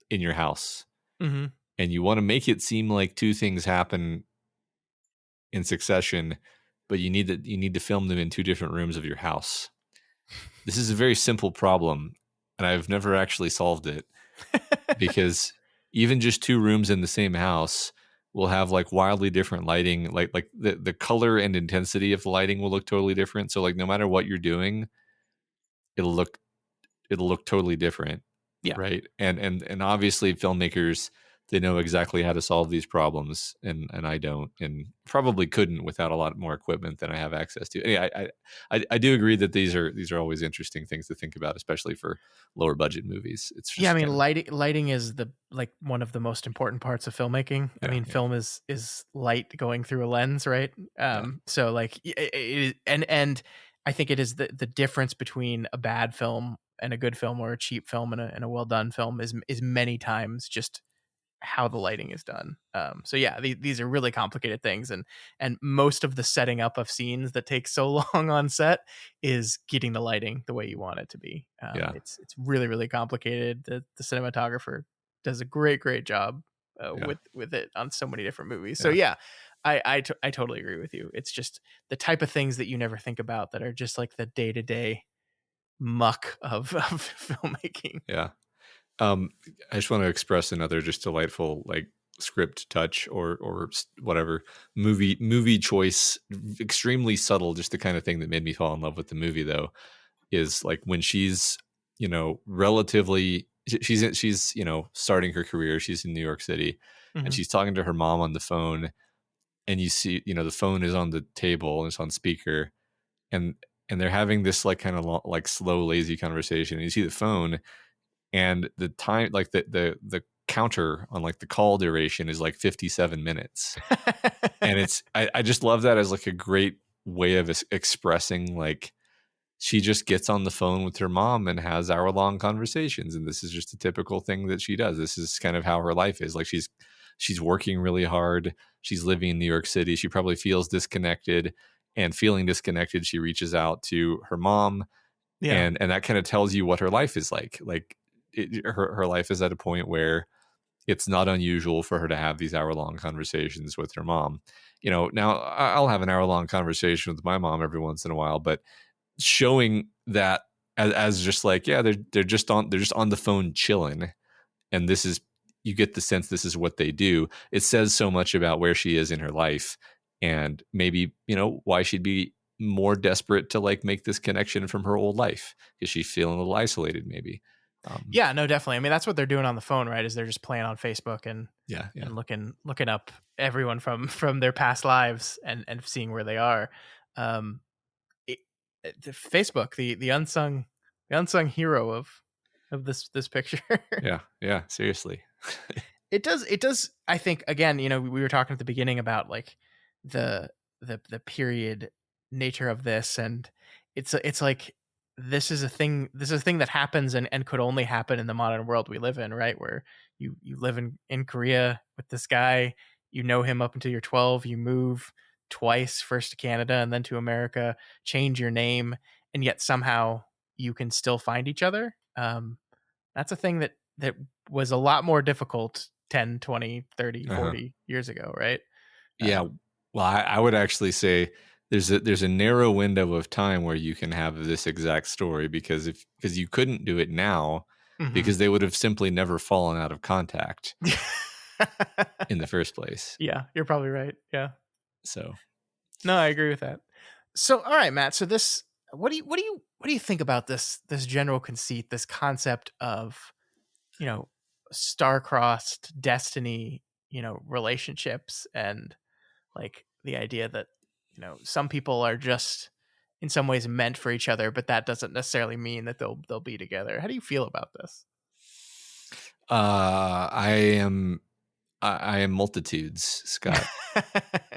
[SPEAKER 2] in your house, and you want to make it seem like two things happen in succession, but you need to film them in 2 different rooms of your house. This is a very simple problem, and I've never actually solved it because even just 2 rooms in the same house will have like wildly different lighting. Like the color and intensity of the lighting will look totally different. So like no matter what you're doing, it'll look totally different.
[SPEAKER 1] Yeah.
[SPEAKER 2] Right. And obviously filmmakers, they know exactly how to solve these problems, and I don't, and probably couldn't without a lot more equipment than I have access to. Anyway, I do agree that these are always interesting things to think about, especially for lower budget movies. It's just
[SPEAKER 1] I mean, lighting is one of the most important parts of filmmaking.
[SPEAKER 2] Yeah,
[SPEAKER 1] I mean, film is light going through a lens, right? So like and I think it is the difference between a bad film and a good film, or a cheap film and a well done film is many times just how the lighting is done. So yeah, these are really complicated things, and most of the setting up of scenes that take so long on set is getting the lighting the way you want it to be. It's really, really complicated. The cinematographer does a great job with it on so many different movies. So yeah, I totally agree with you. It's just the type of things that you never think about that are just like the day-to-day muck of filmmaking.
[SPEAKER 2] Yeah. I just want to express another just delightful like script touch or whatever movie choice, extremely subtle, just the kind of thing that made me fall in love with the movie though, is like when she's, you know, relatively she's you know, starting her career, she's in New York City, and she's talking to her mom on the phone, and you see, you know, the phone is on the table and it's on speaker, and they're having this like kind of like slow lazy conversation, and you see the phone, and the time, like the counter on like the call duration is like 57 minutes. And it's, I just love that as like a great way of expressing, like, she just gets on the phone with her mom and has hour-long conversations. And this is just a typical thing that she does. This is kind of how her life is. Like she's working really hard. She's living in New York City. She probably feels disconnected, and feeling disconnected, she reaches out to her mom. Yeah. And that kind of tells you what her life is like. Like, her life is at a point where it's not unusual for her to have these hour-long conversations with her mom. You know, now I'll have an hour-long conversation with my mom every once in a while, but showing that as just like, yeah, they're just on the phone chilling, and this is, you get the sense this is what they do. It says so much about where she is in her life, and maybe, you know, why she'd be more desperate to like make this connection from her old life, because she's feeling a little isolated maybe.
[SPEAKER 1] Yeah, no, definitely. I mean, that's what they're doing on the phone, right? Is they're just playing on Facebook and and looking up everyone from their past lives and seeing where they are. Facebook, the unsung hero of this picture.
[SPEAKER 2] yeah, seriously.
[SPEAKER 1] It does. I think, again, you know, we were talking at the beginning about like the period nature of this, and it's like, this is a thing that happens and could only happen in the modern world we live in, right? Where you live in Korea with this guy, you know him up until you're 12, you move twice, first to Canada and then to America, change your name, and yet somehow you can still find each other. That's a thing that was a lot more difficult 10, 20, 30, 40 years ago, right?
[SPEAKER 2] Yeah. Well, I would actually say there's a narrow window of time where you can have this exact story, because you couldn't do it now, because they would have simply never fallen out of contact in the first place.
[SPEAKER 1] Yeah, you're probably right. Yeah.
[SPEAKER 2] So,
[SPEAKER 1] no, I agree with that. So, all right, Matt. So this, what do you think about this general conceit, this concept of, you know, star-crossed destiny, you know, relationships, and like the idea that, you know, some people are just in some ways meant for each other, but that doesn't necessarily mean that they'll be together. How do you feel about this?
[SPEAKER 2] I am multitudes, Scott.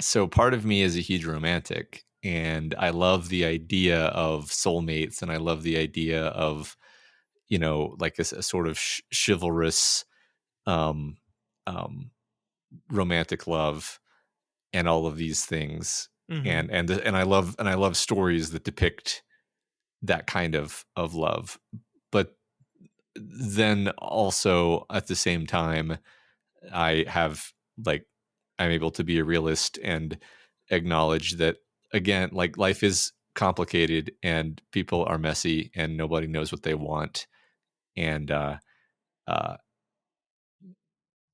[SPEAKER 2] So part of me is a huge romantic, and I love the idea of soulmates, and I love the idea of, you know, like a sort of chivalrous romantic love and all of these things. And I love stories that depict that kind of love. But then also at the same time, I'm able to be a realist, and acknowledge that, again, like, life is complicated and people are messy and nobody knows what they want. And uh,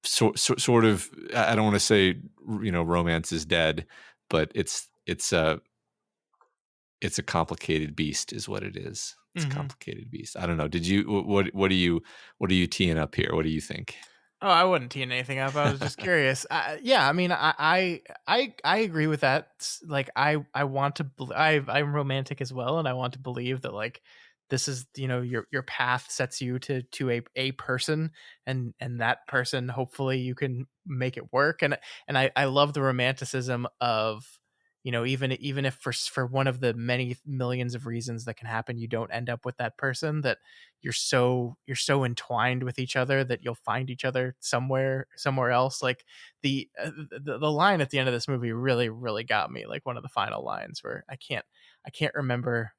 [SPEAKER 2] sort of, I don't want to say, romance is dead, but it's a complicated beast, is what it is. It's a complicated beast. I don't know. Did you what are you teeing up here? What do you think?
[SPEAKER 1] Oh, I wouldn't tee anything up. I was just curious. Yeah, I mean, I agree with that. Like, I want to. I'm romantic as well, and I want to believe that, like, this is, your path sets you to a person, and that person, hopefully you can make it work. And I love the romanticism of, even if for one of the many millions of reasons that can happen, you don't end up with that person, that you're so entwined with each other that you'll find each other somewhere else. Like, the line at the end of this movie really, really got me. Like, one of the final lines, where I can't remember.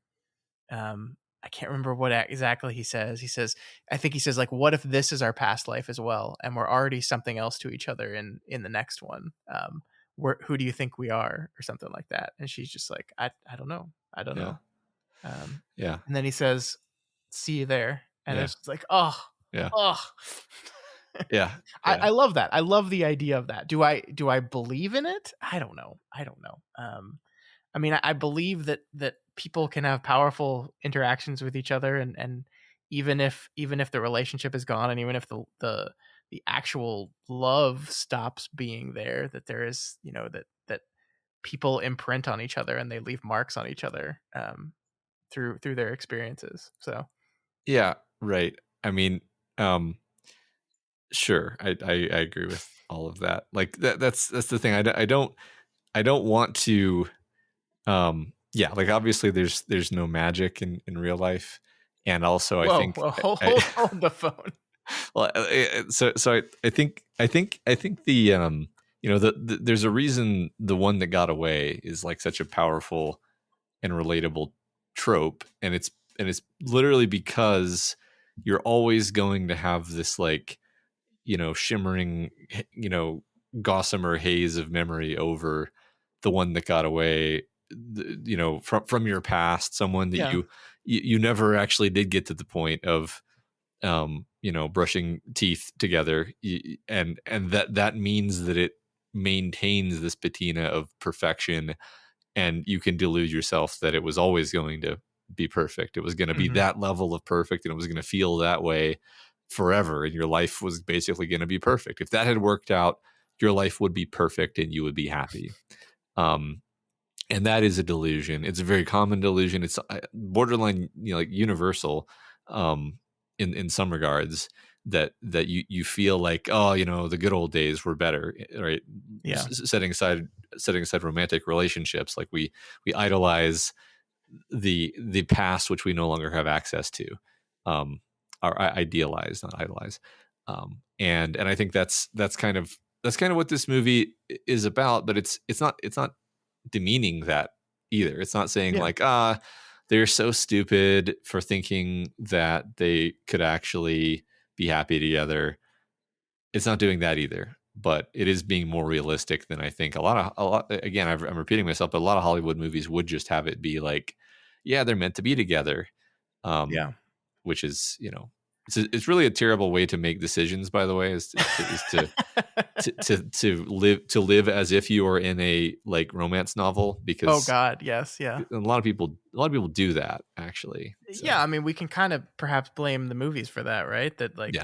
[SPEAKER 1] I can't remember what exactly he says. I think he says, like, what if this is our past life as well, and we're already something else to each other in the next one. Who do you think we are, or something like that? And she's just like, I don't know.
[SPEAKER 2] Yeah. Yeah.
[SPEAKER 1] And then he says, see you there. And
[SPEAKER 2] Yeah.
[SPEAKER 1] it's just like, oh,
[SPEAKER 2] Yeah.
[SPEAKER 1] oh.
[SPEAKER 2] Yeah.
[SPEAKER 1] I love that. I love the idea of that. Do I believe in it? I don't know. I mean, I believe that people can have powerful interactions with each other, and even if the relationship is gone, and even if the actual love stops being there, that there is, that people imprint on each other and they leave marks on each other, through their experiences. So
[SPEAKER 2] yeah, right. I mean, sure, I agree with all of that. Like, that's the thing. I don't want to. Yeah, like, obviously there's no magic in real life, and also I think
[SPEAKER 1] hold the phone.
[SPEAKER 2] Well, I think the there's a reason the one that got away is, like, such a powerful and relatable trope, and it's literally because you're always going to have this, like, shimmering, gossamer haze of memory over the one that got away, from your past, someone that you never actually did get to the point of, brushing teeth together, and that means that it maintains this patina of perfection, and you can delude yourself that it was always going to be perfect. It was going to be that level of perfect, and it was going to feel that way forever, and your life was basically going to be perfect. If that had worked out, your life would be perfect and you would be happy. And that is a delusion. It's a very common delusion. It's borderline, like, universal, in some regards, that you feel like, oh, the good old days were better, right?
[SPEAKER 1] Yeah.
[SPEAKER 2] Setting aside romantic relationships, like, we idolize the past, which we no longer have access to, or idealize, not idolize. And I think that's kind of what this movie is about, but it's not demeaning that either. It's not saying, like, they're so stupid for thinking that they could actually be happy together. It's not doing that either, but it is being more realistic than I think a lot. Again, I'm repeating myself, but a lot of Hollywood movies would just have it be like, yeah, they're meant to be together. Which is, it's really a terrible way to make decisions, by the way, is to live as if you are in a, like, romance novel, because,
[SPEAKER 1] oh God, yes, yeah,
[SPEAKER 2] a lot of people do that, actually. So.
[SPEAKER 1] Yeah, I mean, we can kind of perhaps blame the movies for that, right? That, like,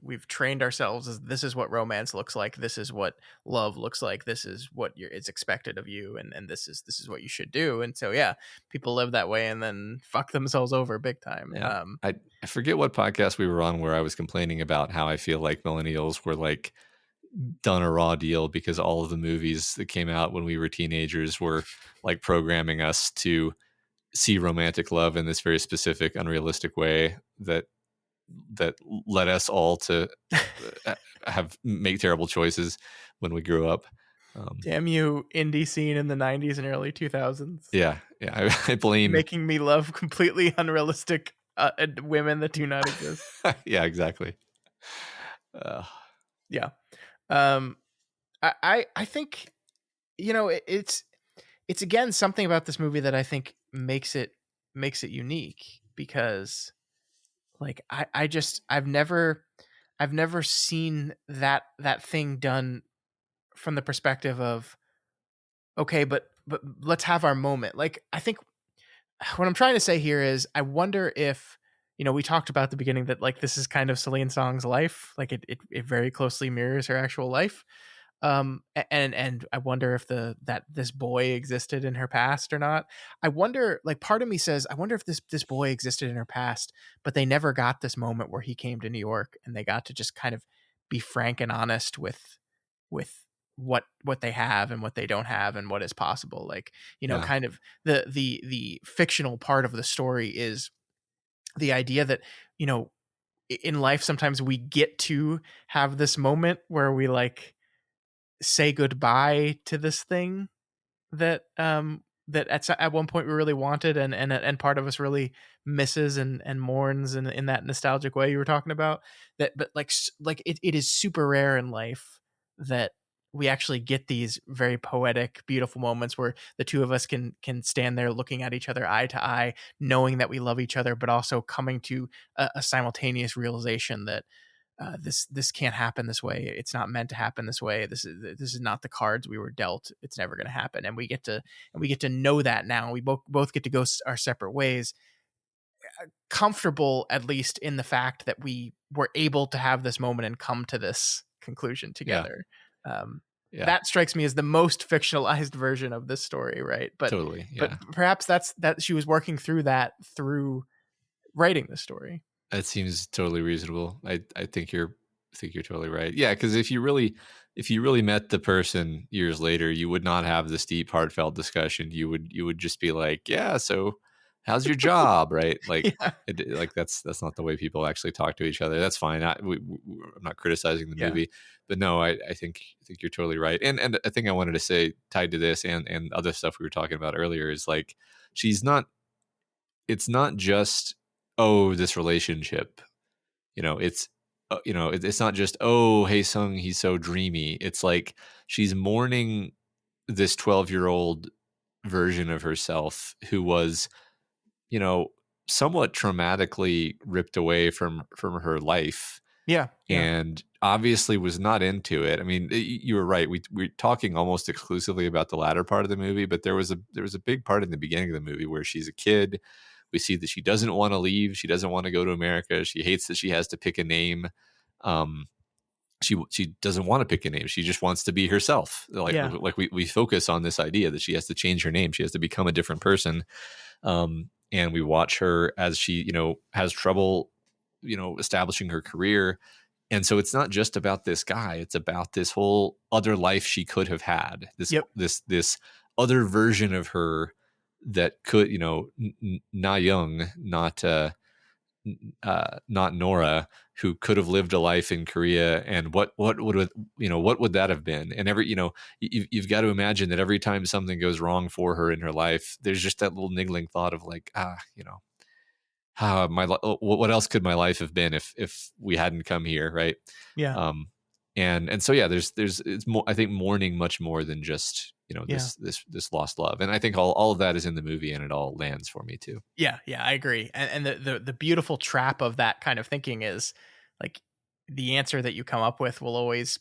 [SPEAKER 1] we've trained ourselves as, this is what romance looks like, this is what love looks like, this is what is expected of you, and this is what you should do. And so, yeah, people live that way and then fuck themselves over big time.
[SPEAKER 2] Yeah. I forget what podcast we were on where I was complaining about how I feel like millennials were, like, done a raw deal because all of the movies that came out when we were teenagers were, like, programming us to see romantic love in this very specific, unrealistic way that led us all to make terrible choices when we grew up.
[SPEAKER 1] Damn you, indie scene in the 90s and early 2000s.
[SPEAKER 2] Yeah. I blame
[SPEAKER 1] making me love completely unrealistic women that do not exist.
[SPEAKER 2] Yeah, exactly.
[SPEAKER 1] Yeah. I think, it's it's again something about this movie that I think makes it unique, because like I've never seen that thing done from the perspective of, okay, but let's have our moment. Like, I think what I'm trying to say here is, I wonder if, we talked about at the beginning that like this is kind of Celine Song's life, like it very closely mirrors her actual life. And I wonder if that this boy existed in her past or not. I wonder, like, part of me says, I wonder if this boy existed in her past, but they never got this moment where he came to New York and they got to just kind of be frank and honest with what they have and what they don't have and what is possible. Like, kind of the fictional part of the story is the idea that, in life sometimes we get to have this moment where we like say goodbye to this thing that that at one point we really wanted, and part of us really misses and mourns in that nostalgic way you were talking about. That, but like it is super rare in life that we actually get these very poetic, beautiful moments where the two of us can stand there looking at each other eye to eye, knowing that we love each other, but also coming to a simultaneous realization that this can't happen this way. It's not meant to happen this way. This is not the cards we were dealt. It's never going to happen. And we get to know that now. We both get to go our separate ways, comfortable at least in the fact that we were able to have this moment and come to this conclusion together. That strikes me as the most fictionalized version of this story, right? But
[SPEAKER 2] totally,
[SPEAKER 1] but perhaps that she was working through that through writing the story.
[SPEAKER 2] That seems totally reasonable. I think you're totally right. Yeah, because if you really met the person years later, you would not have this deep, heartfelt discussion. You would just be like, yeah, so how's your job, right? Like, like that's not the way people actually talk to each other. That's fine. I'm not criticizing the movie, but no, I think you're totally right. And I think I wanted to say, tied to this and other stuff we were talking about earlier, is like, it's not just, oh, this relationship, it's it's not just, oh, hey Sung, he's so dreamy. It's like she's mourning this 12-year-old version of herself who was, somewhat traumatically ripped away from her life. And obviously was not into it. I mean, you were right. We're talking almost exclusively about the latter part of the movie, but there was a big part in the beginning of the movie where she's a kid. We see that she doesn't want to leave. She doesn't want to go to America. She hates that she has to pick a name. She doesn't want to pick a name. She just wants to be herself. Like we focus on this idea that she has to change her name. She has to become a different person. And we watch her as she, has trouble, establishing her career. And so it's not just about this guy. It's about this whole other life she could have had. This other version of her that could, Na Young, not Nora, who could have lived a life in Korea, and what would that have been? And you've got to imagine that every time something goes wrong for her in her life, there's just that little niggling thought of like, what else could my life have been if we hadn't come here, right? And so there's it's more, I think, mourning much more than just this lost love, and I think all of that is in the movie, and it all lands for me too.
[SPEAKER 1] I agree. And the beautiful trap of that kind of thinking is like the answer that you come up with will always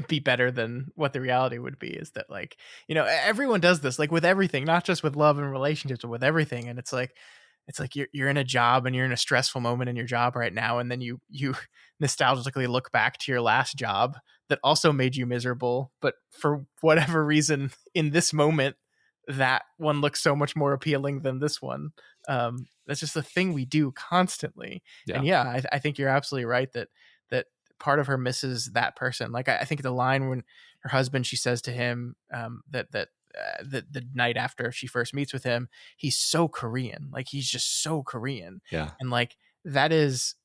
[SPEAKER 1] be better than what the reality would be. Is that like, everyone does this, like with everything, not just with love and relationships, but with everything. And it's like you're in a job and you're in a stressful moment in your job right now, and then you nostalgically look back to your last job that also made you miserable, but for whatever reason in this moment that one looks so much more appealing than this one. That's just the thing we do constantly. And I think you're absolutely right that part of her misses that person. Like I think the line when her husband, she says to him that the night after she first meets with him, he's so Korean. Like he's just so Korean. And like that is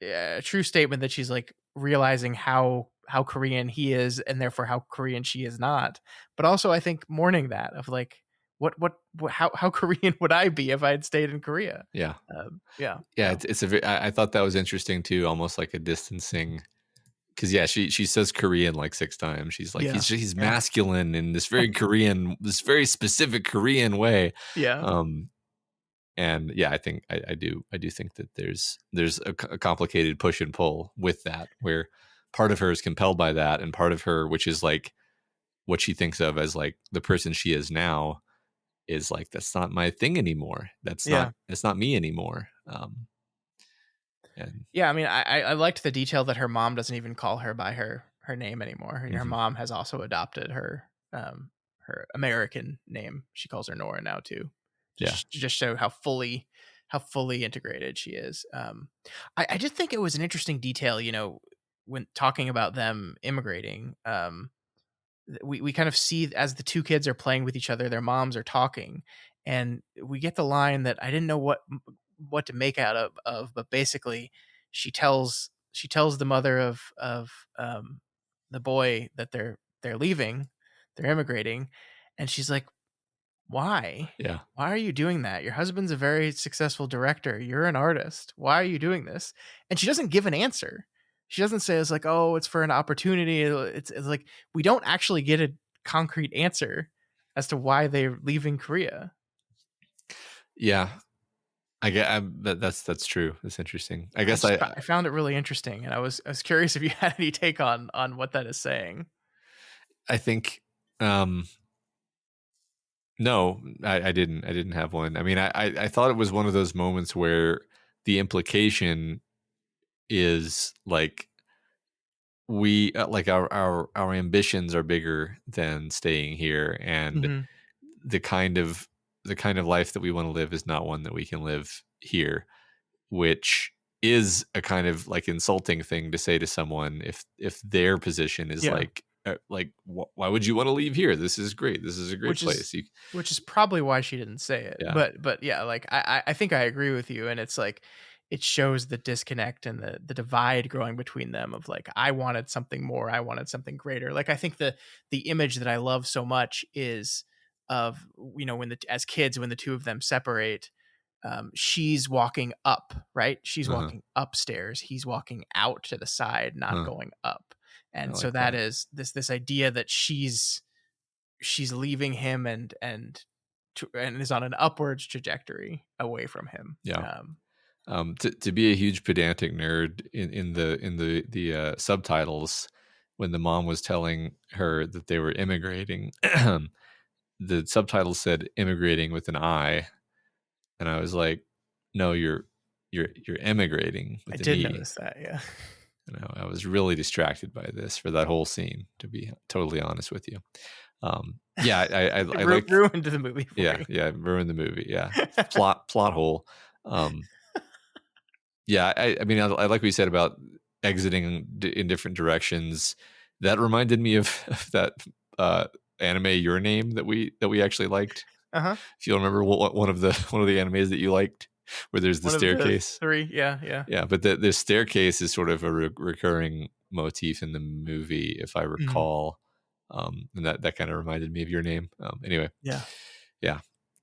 [SPEAKER 1] a true statement that she's like realizing how Korean he is, and therefore how Korean she is not. But also I think mourning that of like, how Korean would I be if I had stayed in Korea?
[SPEAKER 2] I thought that was interesting too, almost like a distancing, because she says Korean like 6 times. She's like, he's masculine in this very Korean, this very specific Korean way.
[SPEAKER 1] Yeah.
[SPEAKER 2] And I think I do think that there's a complicated push and pull with that, where part of her is compelled by that, and part of her, which is like what she thinks of as like the person she is now, is like, that's not my thing anymore. It's not me anymore. And
[SPEAKER 1] I mean, I liked the detail that her mom doesn't even call her by her name anymore. Her mom has also adopted her American name. She calls her Nora now too. Just show how fully integrated she is. I just think it was an interesting detail, when talking about them immigrating. We kind of see, as the two kids are playing with each other, their moms are talking, and we get the line that I didn't know what to make out of, but basically she tells the mother of the boy that they're leaving, they're immigrating, and she's like, why?
[SPEAKER 2] Yeah.
[SPEAKER 1] Why are you doing that? Your husband's a very successful director. You're an artist. Why are you doing this? And she doesn't give an answer. She doesn't say, it's like, oh, it's for an opportunity. It's like, we don't actually get a concrete answer as to why they're leaving Korea.
[SPEAKER 2] Yeah. That's true. That's interesting. I guess
[SPEAKER 1] I found it really interesting, and I was curious if you had any take on what that is saying.
[SPEAKER 2] I think, no, I didn't have one. I mean, I thought it was one of those moments where the implication is like, we like our ambitions are bigger than staying here, and the kind of life that we want to live is not one that we can live here, which is a kind of like insulting thing to say to someone if their position is like, why would you want to leave here? This is great. This is a great place.
[SPEAKER 1] Which is probably why she didn't say it.
[SPEAKER 2] Yeah.
[SPEAKER 1] But yeah, like I think I agree with you, and it's like, it shows the disconnect and the divide growing between them, of like, I wanted something more, I wanted something greater. Like, I think the image that I love so much is of, as kids, when the two of them separate, she's walking up, right? She's walking upstairs. He's walking out to the side, not going up. And so that is this idea that she's leaving him and is on an upwards trajectory away from him.
[SPEAKER 2] Yeah. To be a huge pedantic nerd, in the subtitles, when the mom was telling her that they were immigrating, the subtitles said immigrating with an I, and I was like, no, you're emigrating with an E.
[SPEAKER 1] I did notice that, yeah.
[SPEAKER 2] I was really distracted by this for that whole scene, to be totally honest with you. I like
[SPEAKER 1] ruined the movie for you.
[SPEAKER 2] Ruined the movie. Yeah. plot hole. I mean, I like what you said about exiting in different directions. That reminded me of that anime Your Name that we actually liked. If you remember, one of the animes that you liked, where there's the staircase.
[SPEAKER 1] Three, yeah.
[SPEAKER 2] But the staircase is sort of a recurring motif in the movie, if I recall. And that kind of reminded me of Your Name. Anyway. Yeah.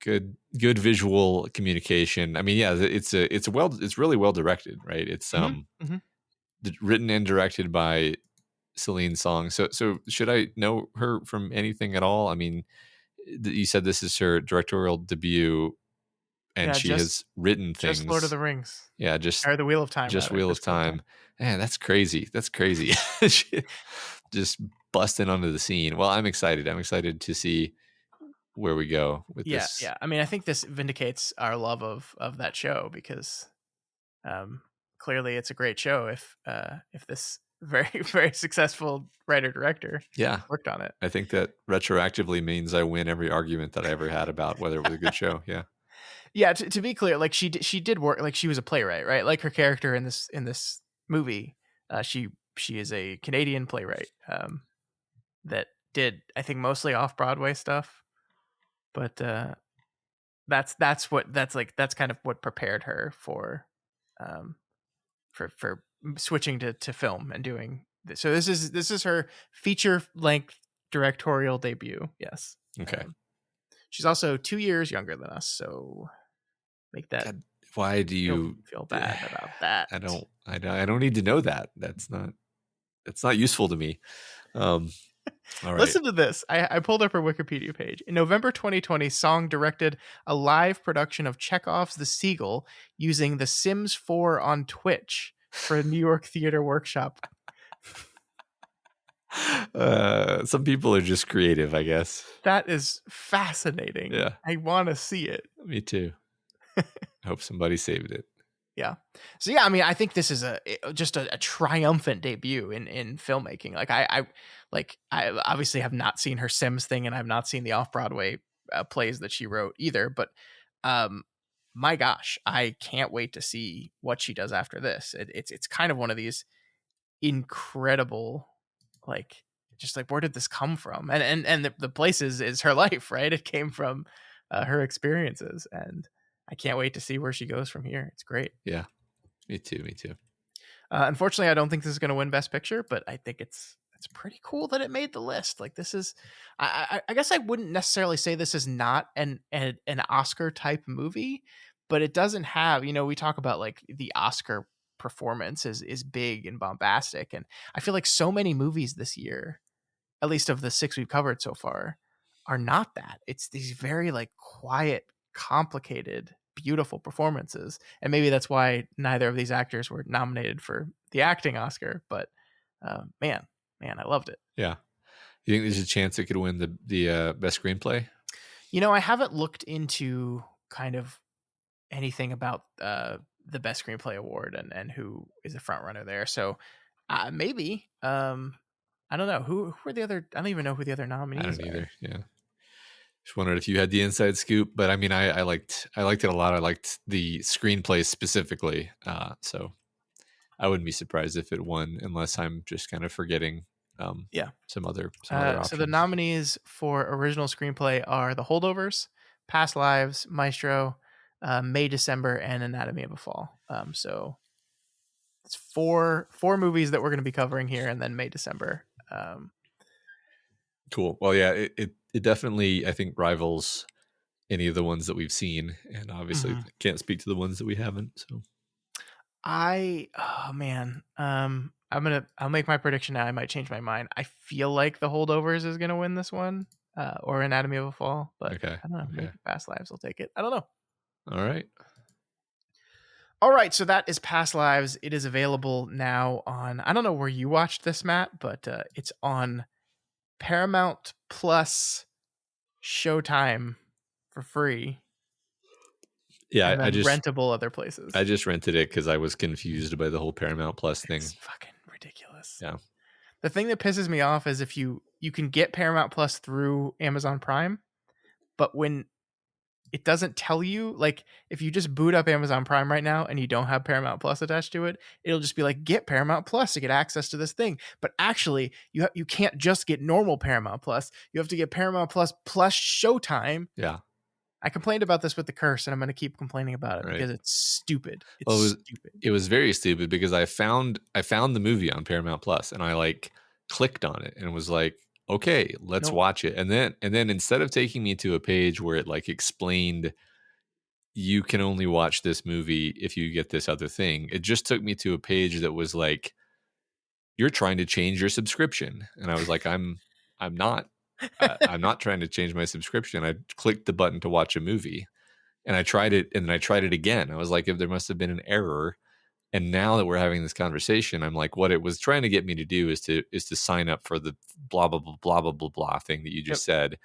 [SPEAKER 2] Good visual communication. I mean, it's really well directed, right? It's written and directed by Celine Song. So should I know her from anything at all? I mean, you said this is her directorial debut, and she has written things.
[SPEAKER 1] Just Lord of the Rings.
[SPEAKER 2] Yeah,
[SPEAKER 1] or the Wheel of Time.
[SPEAKER 2] Just Wheel of Time. Man, that's crazy. Just busting onto the scene. Well, I'm excited. I'm excited to see where we go with this.
[SPEAKER 1] Yeah. I mean, I think this vindicates our love of that show, because clearly it's a great show if this very, very successful writer-director worked on it.
[SPEAKER 2] I think that retroactively means I win every argument that I ever had about whether it was a good show. Yeah.
[SPEAKER 1] Yeah, to be clear, like she did work, like she was a playwright, right? Like her character in this movie, she is a Canadian playwright that did, I think, mostly off-Broadway stuff. But that's kind of what prepared her for switching to film and doing this. So this is her feature length directorial debut. Yes.
[SPEAKER 2] Okay.
[SPEAKER 1] She's also 2 years younger than us, so make that.
[SPEAKER 2] God, why do you
[SPEAKER 1] feel bad about that?
[SPEAKER 2] I don't need to know that. That's It's not useful to me. All right.
[SPEAKER 1] Listen to this. I pulled up her Wikipedia page. In November 2020, Song directed a live production of Chekhov's The Seagull using The Sims 4 on Twitch for a New York Theater Workshop.
[SPEAKER 2] Some people are just creative, I guess.
[SPEAKER 1] That is fascinating.
[SPEAKER 2] Yeah.
[SPEAKER 1] I want to see it.
[SPEAKER 2] Me too. I hope somebody saved it.
[SPEAKER 1] Yeah. So yeah, I mean, I think this is just a triumphant debut in filmmaking. Like I obviously have not seen her Sims thing, and I've not seen the off-Broadway plays that she wrote either. But my gosh, I can't wait to see what she does after this. It's kind of one of these incredible, like, just like, where did this come from? And the place is her life, right? It came from her experiences, and I can't wait to see where she goes from here. It's great.
[SPEAKER 2] Yeah, me too.
[SPEAKER 1] Unfortunately, I don't think this is going to win Best Picture, but I think it's pretty cool that it made the list. Like, this is, I guess I wouldn't necessarily say this is not an Oscar type movie, but it doesn't have, we talk about like the Oscar performance is big and bombastic, and I feel like so many movies this year, at least of the 6 we've covered so far, are not that. It's these very like quiet, complicated, beautiful performances, and maybe that's why neither of these actors were nominated for the acting Oscar. But man, I loved it.
[SPEAKER 2] Yeah. You think there's a chance it could win the best screenplay?
[SPEAKER 1] I haven't looked into kind of anything about the best screenplay award and who is the front runner there. So maybe I don't know who are the other. I don't even know who the other nominees are.
[SPEAKER 2] I don't either. Yeah. Just wondered if you had the inside scoop, but I mean, I liked it a lot. I liked the screenplay specifically, so I wouldn't be surprised if it won, unless I'm just kind of forgetting. Some other options.
[SPEAKER 1] So the nominees for original screenplay are The Holdovers, Past Lives, Maestro, May December, and Anatomy of a Fall. So it's four movies that we're going to be covering here, and then May December.
[SPEAKER 2] Cool. Well, yeah, it definitely, I think, rivals any of the ones that we've seen, and obviously can't speak to the ones that we haven't. So
[SPEAKER 1] I'll make my prediction now. I might change my mind. I feel like The Holdovers is going to win this one, or Anatomy of a Fall, but
[SPEAKER 2] okay.
[SPEAKER 1] I don't know. Maybe Past Lives will take it. I don't know. All right. So that is Past Lives. It is available now on, I don't know where you watched this, Matt, but it's on Paramount Plus Showtime for free.
[SPEAKER 2] Yeah, I just
[SPEAKER 1] rentable other places.
[SPEAKER 2] I just rented it because I was confused by the whole Paramount Plus thing.
[SPEAKER 1] It's fucking ridiculous.
[SPEAKER 2] Yeah.
[SPEAKER 1] The thing that pisses me off is if you can get Paramount Plus through Amazon Prime, but when it doesn't tell you, like, if you just boot up Amazon Prime right now and you don't have Paramount Plus attached to it, it'll just be like, get Paramount Plus to get access to this thing. But actually, you can't just get normal Paramount Plus. You have to get Paramount Plus Showtime.
[SPEAKER 2] Yeah.
[SPEAKER 1] I complained about this with The Curse, and I'm going to keep complaining about it because it's stupid. Stupid.
[SPEAKER 2] It was very stupid because I found the movie on Paramount Plus, and I like clicked on it and was like, okay, let's watch it. And then instead of taking me to a page where it like explained you can only watch this movie if you get this other thing, it just took me to a page that was like, you're trying to change your subscription. And I was like, I'm not. I'm not trying to change my subscription. I clicked the button to watch a movie, and I tried it, and then I tried it again. I was like, if there must have been an error. And now that we're having this conversation, I'm like, what it was trying to get me to do is to sign up for the blah blah blah blah blah blah blah thing that you just said,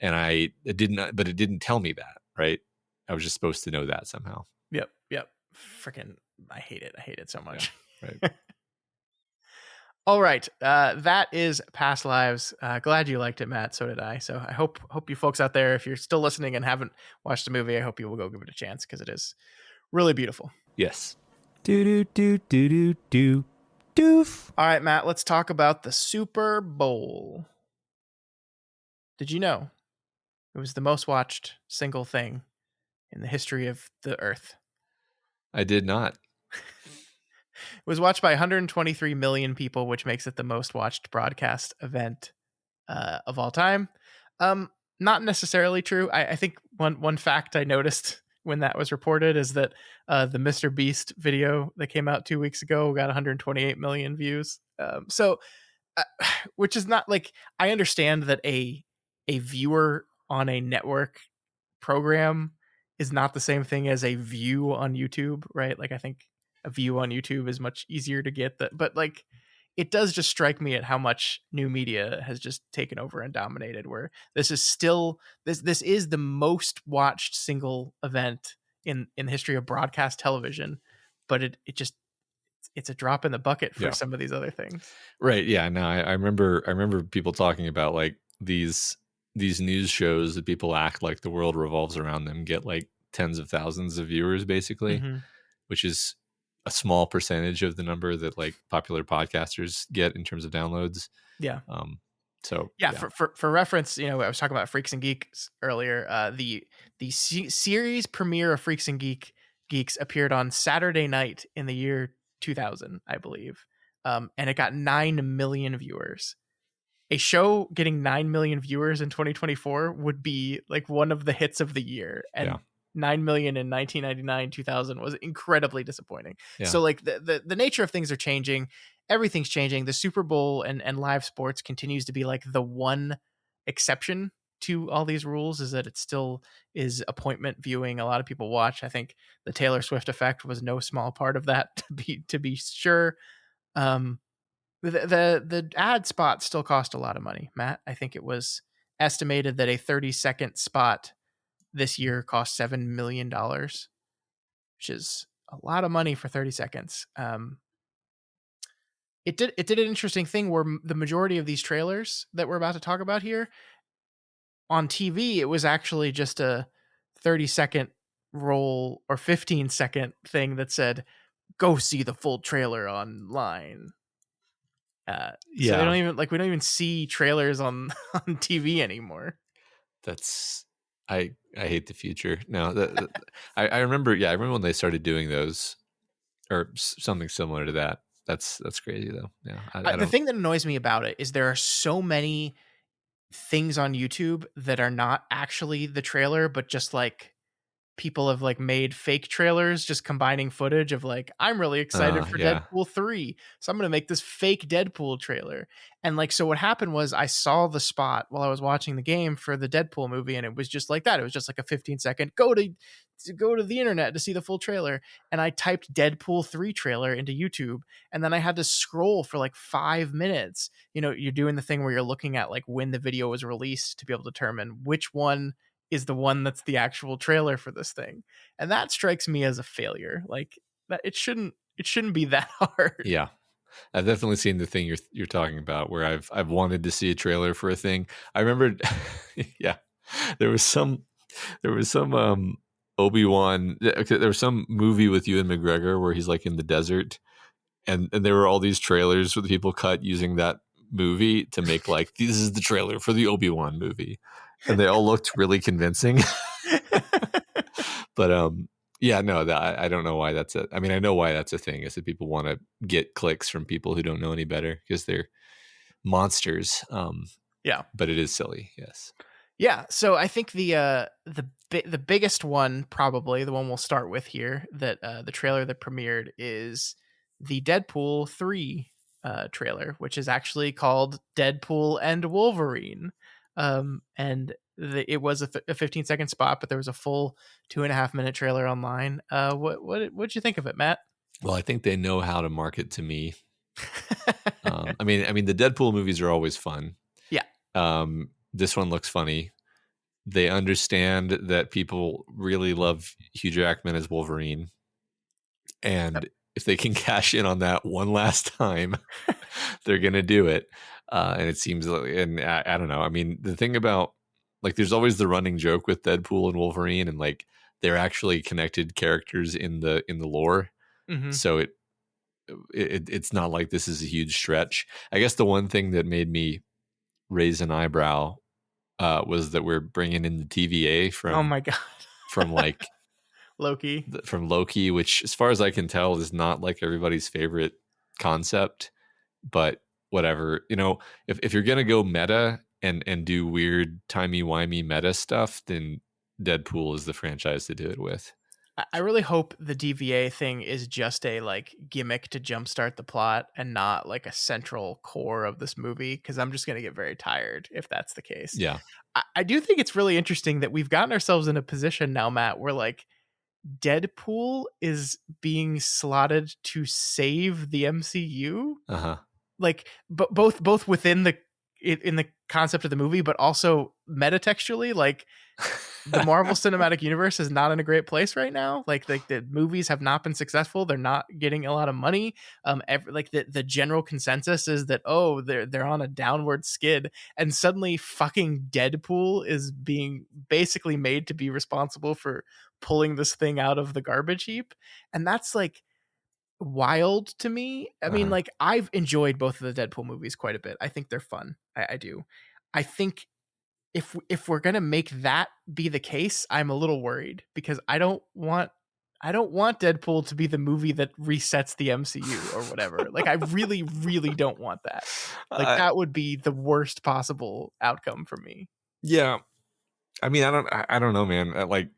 [SPEAKER 2] and it didn't tell me that, right? I was just supposed to know that somehow.
[SPEAKER 1] Yep. Freaking, I hate it. I hate it so much.
[SPEAKER 2] Yeah, right.
[SPEAKER 1] All right. That is Past Lives. Glad you liked it, Matt. So did I. So I hope you folks out there, if you're still listening and haven't watched the movie, I hope you will go give it a chance because it is really beautiful.
[SPEAKER 2] Yes.
[SPEAKER 1] Doof. All right, Matt, let's talk about the Super Bowl. Did you know it was the most watched single thing in the history of the earth?
[SPEAKER 2] I did not.
[SPEAKER 1] It was watched by 123 million people, which makes it the most watched broadcast event of all time. Not necessarily true. I think one fact I noticed when that was reported is that the Mr. Beast video that came out 2 weeks ago got 128 million views. Which is not like, I understand that a viewer on a network program is not the same thing as a view on YouTube, right? Like I think a view on YouTube is much easier to get that, but like it does just strike me at how much new media has just taken over and dominated, where this is still this is the most watched single event in the history of broadcast television, but it just, it's a drop in the bucket for some of these other things.
[SPEAKER 2] Right. Yeah. No, I remember people talking about like these news shows that people act like the world revolves around them get like tens of thousands of viewers basically, which is a small percentage of the number that like popular podcasters get in terms of downloads.
[SPEAKER 1] Yeah.
[SPEAKER 2] So
[SPEAKER 1] for reference, I was talking about Freaks and Geeks earlier. The series premiere of Freaks and Geeks appeared on Saturday night in the year 2000, I believe. And it got 9 million viewers. A show getting 9 million viewers in 2024 would be like one of the hits of the year. And 9 million in 1999, 2000 was incredibly disappointing. Yeah. So like the nature of things are changing. Everything's changing. The Super Bowl and live sports continues to be like the one exception to all these rules, is that it still is appointment viewing. A lot of people watch. I think the Taylor Swift effect was no small part of that, to be sure. The ad spots still cost a lot of money, Matt. I think it was estimated that a 30-second spot this year cost $7 million, which is a lot of money for 30 seconds. It did an interesting thing where the majority of these trailers that we're about to talk about here, on TV, it was actually just a 30-second roll or 15-second thing that said, "Go see the full trailer online." So we don't even see trailers on TV anymore.
[SPEAKER 2] That's, I hate the future. No, I remember. Yeah, I remember when they started doing those, or something similar to that. That's crazy though. Yeah,
[SPEAKER 1] the thing that annoys me about it is there are so many things on YouTube that are not actually the trailer, but just like people have like made fake trailers, just combining footage of like, I'm really excited for Deadpool 3, so I'm going to make this fake Deadpool trailer. And like, so what happened was I saw the spot while I was watching the game for the Deadpool movie, and it was just like that. It was just like a 15-second go to the internet to see the full trailer. And I typed Deadpool 3 trailer into YouTube, and then I had to scroll for like 5 minutes. You're doing the thing where you're looking at like when the video was released to be able to determine which one is the one that's the actual trailer for this thing. And that strikes me as a failure. Like that it shouldn't be that hard.
[SPEAKER 2] Yeah. I've definitely seen the thing you're talking about, where I've wanted to see a trailer for a thing. I remember there was some Obi-Wan, there was some movie with Ewan McGregor where he's like in the desert, and there were all these trailers with people cut using that movie to make like, this is the trailer for the Obi-Wan movie. And they all looked really convincing. But I don't know why that's I mean, I know why that's a thing, is that people want to get clicks from people who don't know any better because they're monsters. But it is silly. Yes.
[SPEAKER 1] Yeah. So I think the biggest one, probably the one we'll start with here, that the trailer that premiered, is the Deadpool 3 trailer, which is actually called Deadpool and Wolverine. And it was a 15-second spot, but there was a full 2.5 minute trailer online. What'd you think of it, Matt?
[SPEAKER 2] Well, I think they know how to market to me. I mean, the Deadpool movies are always fun.
[SPEAKER 1] Yeah.
[SPEAKER 2] This one looks funny. They understand that people really love Hugh Jackman as Wolverine, and if they can cash in on that one last time, they're gonna do it. And it seems like, and I don't know. I mean, the thing about, like, there's always the running joke with Deadpool and Wolverine, and like they're actually connected characters in the lore. Mm-hmm. So it's not like this is a huge stretch. I guess the one thing that made me raise an eyebrow was that we're bringing in the TVA from,
[SPEAKER 1] oh my god, from
[SPEAKER 2] like
[SPEAKER 1] Loki,
[SPEAKER 2] which, as far as I can tell, is not like everybody's favorite concept. But whatever, if you're gonna go meta and do weird timey-wimey meta stuff, then Deadpool is the franchise to do it with.
[SPEAKER 1] I really hope the DVA thing is just a like gimmick to jumpstart the plot and not like a central core of this movie, because I'm just going to get very tired if that's the case.
[SPEAKER 2] Yeah.
[SPEAKER 1] I do think it's really interesting that we've gotten ourselves in a position now, Matt, where like Deadpool is being slotted to save the MCU. Like both within the in the concept of the movie, but also metatextually, like the Marvel Cinematic Universe is not in a great place right now. Like the movies have not been successful. They're not getting a lot of money. The general consensus is that, oh, they're on a downward skid, and suddenly fucking Deadpool is being basically made to be responsible for pulling this thing out of the garbage heap. And that's like wild to me. I mean, like, I've enjoyed both of the Deadpool movies quite a bit. I think they're fun. I do. I think if we're gonna make that be the case, I'm a little worried, because I don't want Deadpool to be the movie that resets the MCU or whatever. Like, I really, really don't want that. Like, that would be the worst possible outcome for me.
[SPEAKER 2] Yeah, I mean, I don't know, man.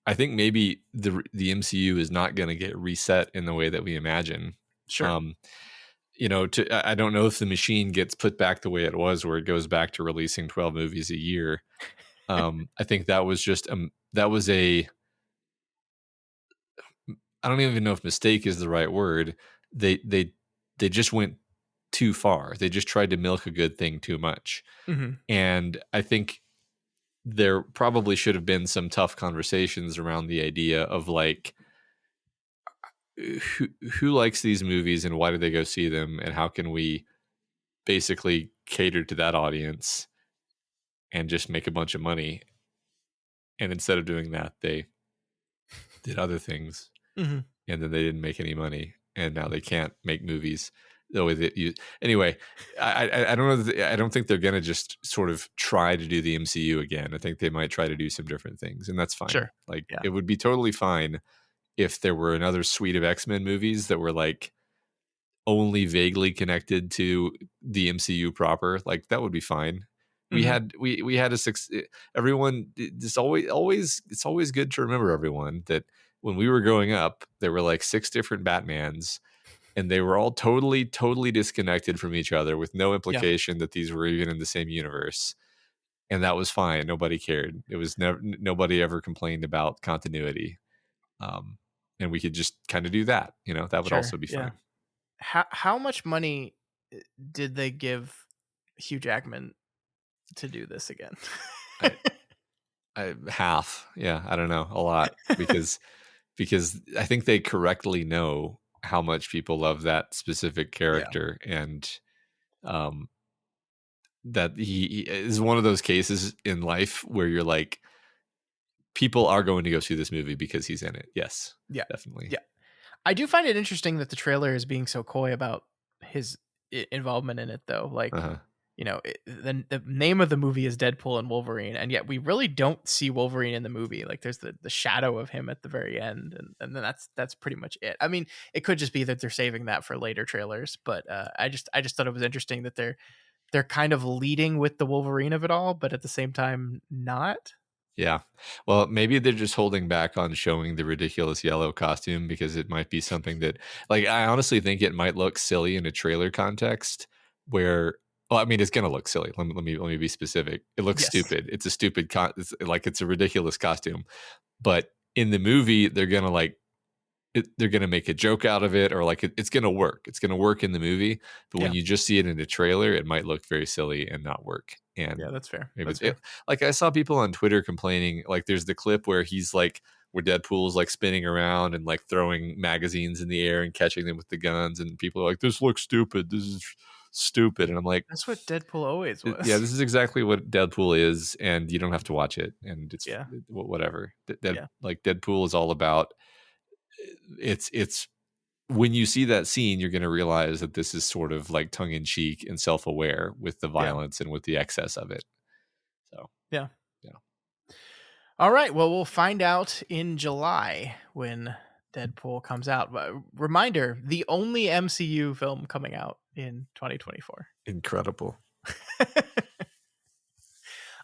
[SPEAKER 2] I think maybe the MCU is not going to get reset in the way that we imagine.
[SPEAKER 1] Sure.
[SPEAKER 2] You know, I don't know if the machine gets put back the way it was, where it goes back to releasing 12 movies a year. I think that was just I don't even know if mistake is the right word. They just went too far. They just tried to milk a good thing too much.
[SPEAKER 1] Mm-hmm.
[SPEAKER 2] And I think there probably should have been some tough conversations around the idea of like, who likes these movies and why do they go see them, and how can we basically cater to that audience and just make a bunch of money. And instead of doing that, they did other things.
[SPEAKER 1] Mm-hmm.
[SPEAKER 2] And then they didn't make any money, and now they can't make movies the way that you. Anyway, I don't know. I don't think they're gonna just sort of try to do the MCU again. I think they might try to do some different things, and that's fine.
[SPEAKER 1] Sure.
[SPEAKER 2] Like, it would be totally fine if there were another suite of X-Men movies that were like only vaguely connected to the MCU proper. Like, that would be fine. We had a everyone. It's always good to remember, everyone, that when we were growing up, there were like 6 different Batmans, and they were all totally disconnected from each other, with no implication that these were even in the same universe. And that was fine. Nobody cared. It was nobody ever complained about continuity. And we could just kind of do that. You know, that would also be fine.
[SPEAKER 1] How much money did they give Hugh Jackman to do this again?
[SPEAKER 2] Half. Yeah, I don't know, a lot, because I think they correctly know how much people love that specific character, and that he is one of those cases in life where you're like, people are going to go see this movie because he's in it. Yes.
[SPEAKER 1] Yeah,
[SPEAKER 2] definitely.
[SPEAKER 1] Yeah. I do find it interesting that the trailer is being so coy about his involvement in it, though. Like, you know, the name of the movie is Deadpool and Wolverine, and yet we really don't see Wolverine in the movie. Like, there's the shadow of him at the very end, and then that's pretty much it. I mean, it could just be that they're saving that for later trailers, but I just thought it was interesting that they're kind of leading with the Wolverine of it all, but at the same time not.
[SPEAKER 2] Yeah. Well, maybe they're just holding back on showing the ridiculous yellow costume, because it might be something that, like, I honestly think it might look silly in a trailer context where, well, I mean, it's going to look silly. Let me be specific. It looks stupid. It's a stupid, it's a ridiculous costume. But in the movie, they're going to they're going to make a joke out of it, or like it's going to work. It's going to work in the movie. But when you just see it in the trailer, it might look very silly and not work. And
[SPEAKER 1] yeah, that's fair.
[SPEAKER 2] Maybe like, I saw people on Twitter complaining, like, there's the clip where he's like, where Deadpool's like spinning around and like throwing magazines in the air and catching them with the guns, and people are like, this looks stupid. This is stupid. And I'm like,
[SPEAKER 1] that's what Deadpool always was.
[SPEAKER 2] Yeah, this is exactly what Deadpool is, and you don't have to watch it, and it's whatever. Like, Deadpool is all about, it's when you see that scene, you're going to realize that this is sort of like tongue-in-cheek and self-aware with the violence and with the excess of it. So
[SPEAKER 1] yeah. All right, well, we'll find out in July when Deadpool comes out. Reminder, the only MCU film coming out in 2024.
[SPEAKER 2] Incredible.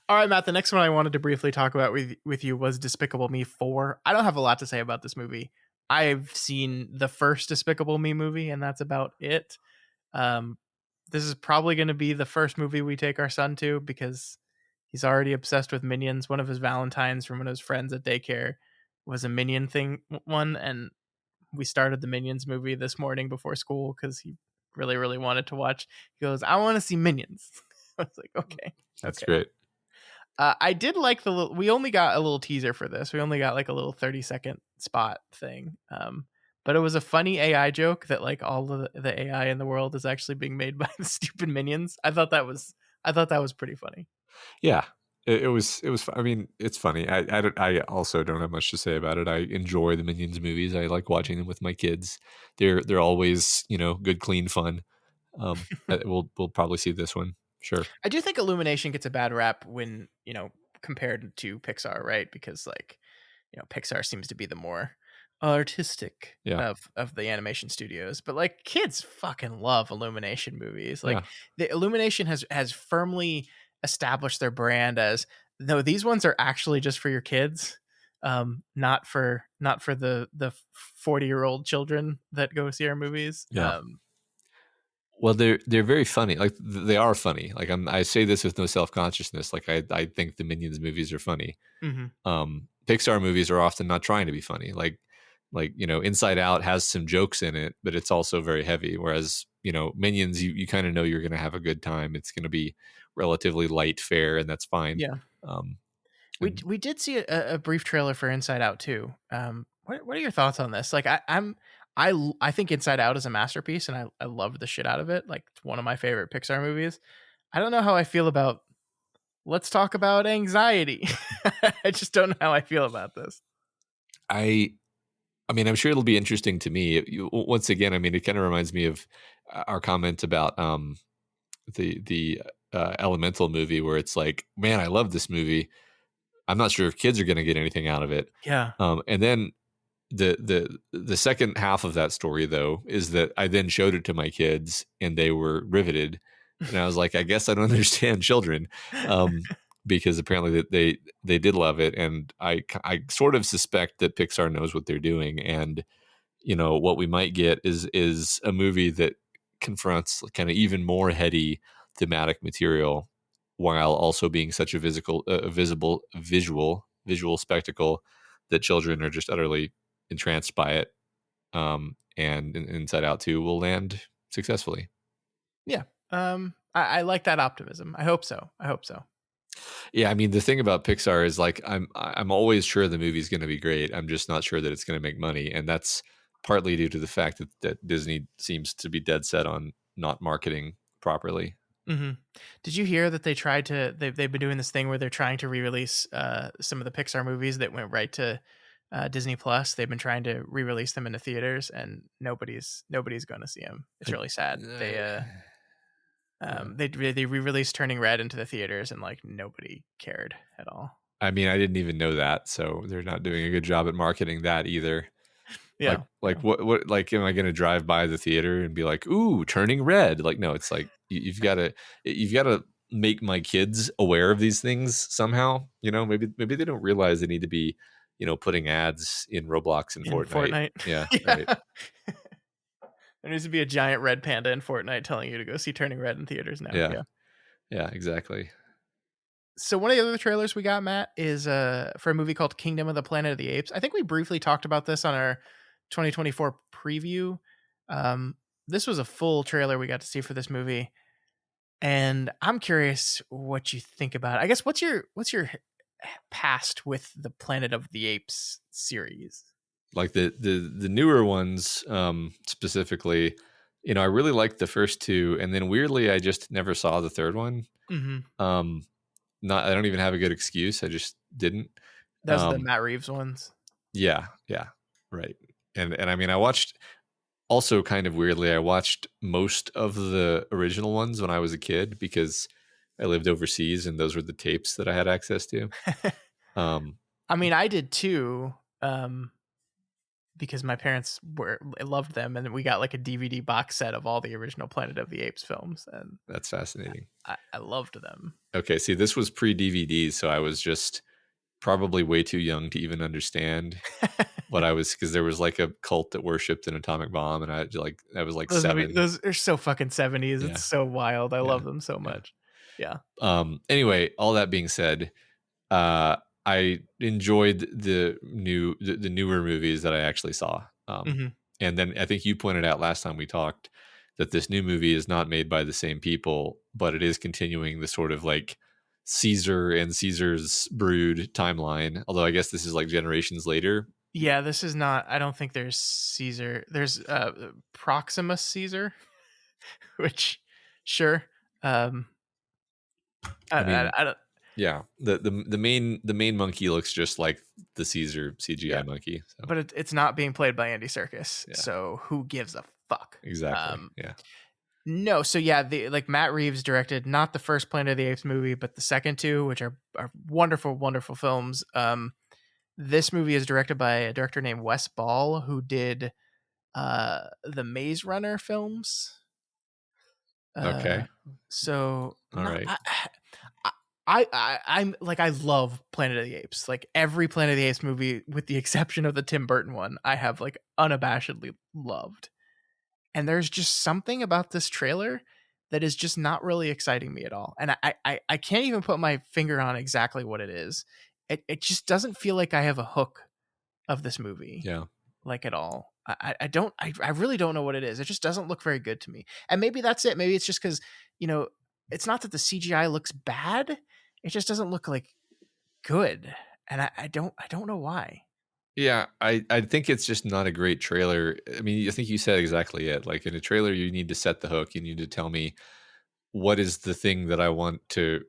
[SPEAKER 1] All right, Matt, the next one I wanted to briefly talk about with you was Despicable Me 4. I don't have a lot to say about this movie. I've seen the first Despicable Me movie, and that's about it. This is probably going to be the first movie we take our son to because he's already obsessed with Minions. One of his Valentines from one of his friends at daycare was a Minion one, and we started the Minions movie this morning before school because he really, really wanted to watch. He goes, I want to see Minions. I was like, okay.
[SPEAKER 2] That's great.
[SPEAKER 1] I did like we only got a little teaser for this. We only got like a little 30-second spot thing. But it was a funny AI joke that like all of the AI in the world is actually being made by the stupid Minions. I thought that was pretty funny.
[SPEAKER 2] Yeah, it was. I mean, it's funny. I also don't have much to say about it. I enjoy the Minions movies. I like watching them with my kids. They're always, good, clean fun. We'll probably see this one. Sure.
[SPEAKER 1] I do think Illumination gets a bad rap when, compared to Pixar, right? Because like, Pixar seems to be the more artistic of the animation studios, but like kids fucking love Illumination movies. Like the Illumination has firmly established their brand as, no, these ones are actually just for your kids, not for the 40-year-old children that go see our movies.
[SPEAKER 2] Well, they're very funny. Like they are funny. Like I say this with no self-consciousness. Like I think the Minions movies are funny.
[SPEAKER 1] Mm-hmm.
[SPEAKER 2] Pixar movies are often not trying to be funny. Like Inside Out has some jokes in it, but it's also very heavy. Whereas Minions, you kind of know you're going to have a good time. It's going to be relatively light fare, and that's fine.
[SPEAKER 1] Yeah. We did see a brief trailer for Inside Out too. What are your thoughts on this? Like I think Inside Out is a masterpiece, and I love the shit out of it. Like it's one of my favorite Pixar movies. I don't know how I feel about. Let's talk about anxiety. I just don't know how I feel about this.
[SPEAKER 2] I mean, I'm sure it'll be interesting to me. Once again, I mean, it kind of reminds me of our comment about the Elemental movie, where it's like, man, I love this movie. I'm not sure if kids are going to get anything out of it.
[SPEAKER 1] Yeah.
[SPEAKER 2] And then the second half of that story, though, is that I then showed it to my kids and they were riveted. And I was like, I guess I don't understand children, because apparently that they did love it. And I sort of suspect that Pixar knows what they're doing. And, what we might get is a movie that confronts kind of even more heady thematic material while also being such a visual spectacle that children are just utterly entranced by it. And Inside Out 2 will land successfully.
[SPEAKER 1] Yeah. I like that optimism. I hope so.
[SPEAKER 2] Yeah, I mean, the thing about Pixar is like I'm always sure the movie's going to be great. I'm just not sure that it's going to make money, and that's partly due to the fact that Disney seems to be dead set on not marketing properly.
[SPEAKER 1] Mm-hmm. Did you hear that they've been doing this thing where they're trying to re-release some of the Pixar movies that went right to Disney Plus? They've been trying to re-release them into theaters, and nobody's going to see them. It's really sad. They re-released Turning Red into the theaters, and like nobody cared at all.
[SPEAKER 2] I mean, I didn't even know that, so they're not doing a good job at marketing that either.
[SPEAKER 1] Yeah.
[SPEAKER 2] Like what like am I going to drive by the theater and be like, "Ooh, Turning Red"? Like no, it's like you've got to make my kids aware of these things somehow. Maybe they don't realize they need to be, putting ads in Roblox and Fortnite. Yeah. Right.
[SPEAKER 1] There needs to be a giant red panda in Fortnite telling you to go see Turning Red in theaters now.
[SPEAKER 2] Yeah, exactly.
[SPEAKER 1] So one of the other trailers we got, Matt, is for a movie called Kingdom of the Planet of the Apes. I think we briefly talked about this on our 2024 preview. This was a full trailer we got to see for this movie, and I'm curious what you think about it. I guess what's your past with the Planet of the Apes series?
[SPEAKER 2] Like the newer ones, specifically, I really liked the first two, and then weirdly I just never saw the third one.
[SPEAKER 1] Mm-hmm.
[SPEAKER 2] I don't even have a good excuse. I just didn't.
[SPEAKER 1] Those are the Matt Reeves ones.
[SPEAKER 2] Yeah, right. And I mean, I watched, also kind of weirdly, I watched most of the original ones when I was a kid because I lived overseas and those were the tapes that I had access to.
[SPEAKER 1] I mean, I did too. because my parents loved them, and we got like a DVD box set of all the original Planet of the Apes films, and
[SPEAKER 2] that's fascinating.
[SPEAKER 1] I loved them.
[SPEAKER 2] Okay, see, this was pre-DVD, so I was just probably way too young to even understand what I was, because there was like a cult that worshipped an atomic bomb, and I was like
[SPEAKER 1] those
[SPEAKER 2] 7.
[SPEAKER 1] Those are so fucking 70s.
[SPEAKER 2] Yeah.
[SPEAKER 1] It's so wild. I love them so much. Yeah.
[SPEAKER 2] Anyway, all that being said, I enjoyed the newer movies that I actually saw. And then I think you pointed out last time we talked that this new movie is not made by the same people, but it is continuing the sort of like Caesar and Caesar's Brood timeline. Although I guess this is like generations later.
[SPEAKER 1] Yeah, this is not. I don't think there's Caesar. There's Proximus Caesar, which sure. I don't.
[SPEAKER 2] Yeah, the main monkey looks just like the Caesar CGI monkey, so.
[SPEAKER 1] But it's not being played by Andy Serkis, so who gives a fuck?
[SPEAKER 2] Exactly. Yeah.
[SPEAKER 1] No, so yeah, like Matt Reeves directed not the first Planet of the Apes movie, but the second two, which are wonderful, wonderful films. This movie is directed by a director named Wes Ball, who did the Maze Runner films.
[SPEAKER 2] Okay.
[SPEAKER 1] So
[SPEAKER 2] all right.
[SPEAKER 1] I'm like, I love Planet of the Apes. Like every Planet of the Apes movie, with the exception of the Tim Burton one, I have like unabashedly loved. And there's just something about this trailer that is just not really exciting me at all. And I can't even put my finger on exactly what it is. It just doesn't feel like I have a hook of this movie.
[SPEAKER 2] Yeah.
[SPEAKER 1] Like at all. I really don't know what it is. It just doesn't look very good to me. And maybe that's it. Maybe it's just because, it's not that the CGI looks bad. It just doesn't look like good. And I don't know why.
[SPEAKER 2] Yeah, I think it's just not a great trailer. I mean, I think you said exactly it. Like in a trailer, you need to set the hook. You need to tell me what is the thing that I want to,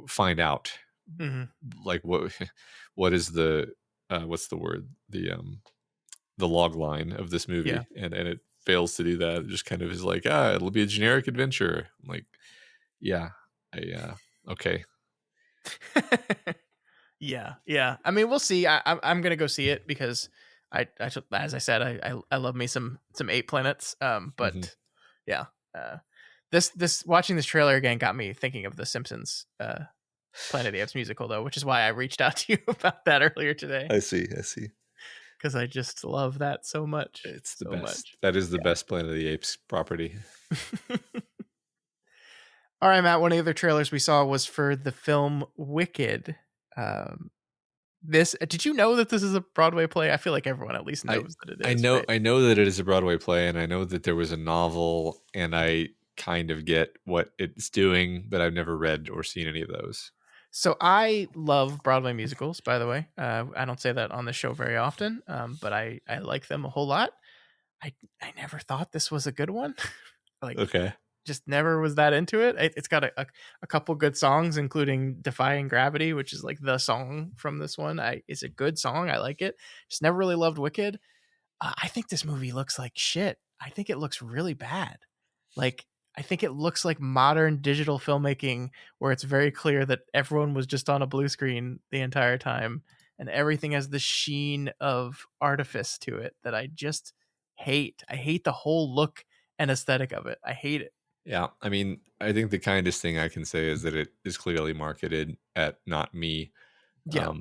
[SPEAKER 2] find out.
[SPEAKER 1] Mm-hmm.
[SPEAKER 2] Like what is the what's the word, the log line of this movie, and it fails to do that. It just kind of is like, it'll be a generic adventure. I'm like, yeah, okay.
[SPEAKER 1] Yeah. I mean, we'll see. I'm gonna go see it because I as I said, I love me some Ape Planets. But this watching this trailer again got me thinking of the Simpsons Planet of the Apes musical, though, which is why I reached out to you about that earlier today.
[SPEAKER 2] I see.
[SPEAKER 1] Because I just love that so much.
[SPEAKER 2] It's the best. That is the best Planet of the Apes property.
[SPEAKER 1] All right, Matt. One of the other trailers we saw was for the film Wicked. Did you know that this is a Broadway play? I feel like everyone at least knows that it is.
[SPEAKER 2] I know that it is a Broadway play, and I know that there was a novel, and I kind of get what it's doing, but I've never read or seen any of those.
[SPEAKER 1] So I love Broadway musicals, by the way. I don't say that on the show very often, but I like them a whole lot. I never thought this was a good one.
[SPEAKER 2] Okay.
[SPEAKER 1] Just never was that into it. It's got a couple good songs, including Defying Gravity, which is like the song from this one. It's a good song. I like it. Just never really loved Wicked. I think this movie looks like shit. I think it looks really bad. Like, I think it looks like modern digital filmmaking where it's very clear that everyone was just on a blue screen the entire time and everything has the sheen of artifice to it that I just hate. I hate the whole look and aesthetic of it. I hate it.
[SPEAKER 2] Yeah, I mean, I think the kindest thing I can say is that it is clearly marketed at not me.
[SPEAKER 1] Yeah.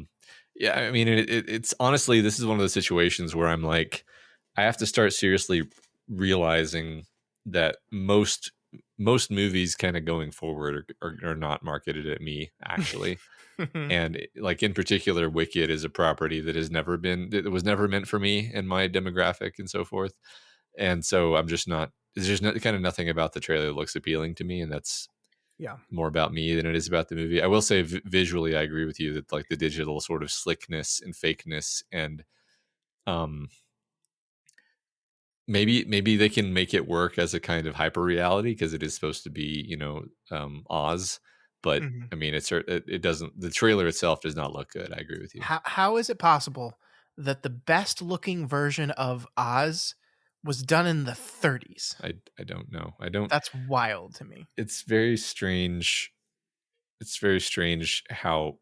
[SPEAKER 2] I mean, it's honestly, this is one of those situations where I'm like, I have to start seriously realizing that most movies kind of going forward are not marketed at me, actually. And like in particular, Wicked is a property that was never meant for me and my demographic and so forth. And so I'm just not, there's just kind of nothing about the trailer that looks appealing to me. And that's more about me than it is about the movie. I will say visually, I agree with you that like the digital sort of slickness and fakeness and, maybe they can make it work as a kind of hyper reality because it is supposed to be, Oz. But I mean, it doesn't. The trailer itself does not look good. I agree with you.
[SPEAKER 1] How is it possible that the best looking version of Oz was done in the 30s?
[SPEAKER 2] I don't know. I don't.
[SPEAKER 1] That's wild to me.
[SPEAKER 2] It's very strange. It's very strange how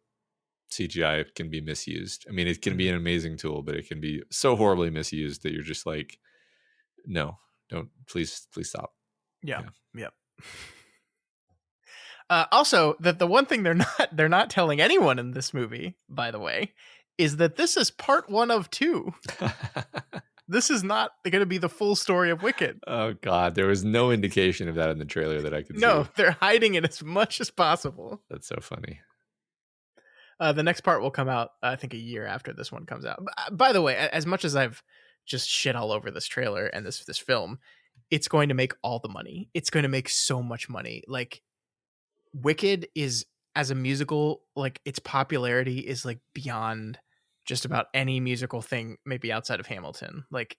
[SPEAKER 2] CGI can be misused. I mean, it can be an amazing tool, but it can be so horribly misused that you're just like, no, don't, please stop.
[SPEAKER 1] Yeah. Also, that the one thing they're not telling anyone in this movie, by the way, is that this is part 1 of 2. This is not going to be the full story of Wicked.
[SPEAKER 2] Oh God, there was no indication of that in the trailer that I could see.
[SPEAKER 1] No, they're hiding it as much as possible.
[SPEAKER 2] That's so funny.
[SPEAKER 1] The next part will come out, I think, a year after this one comes out. By the way, as much as I've just shit all over this trailer and this film, it's going to make all the money. It's going to make so much money. Like, Wicked is, as a musical, like, its popularity is like beyond just about any musical thing, maybe outside of Hamilton. Like,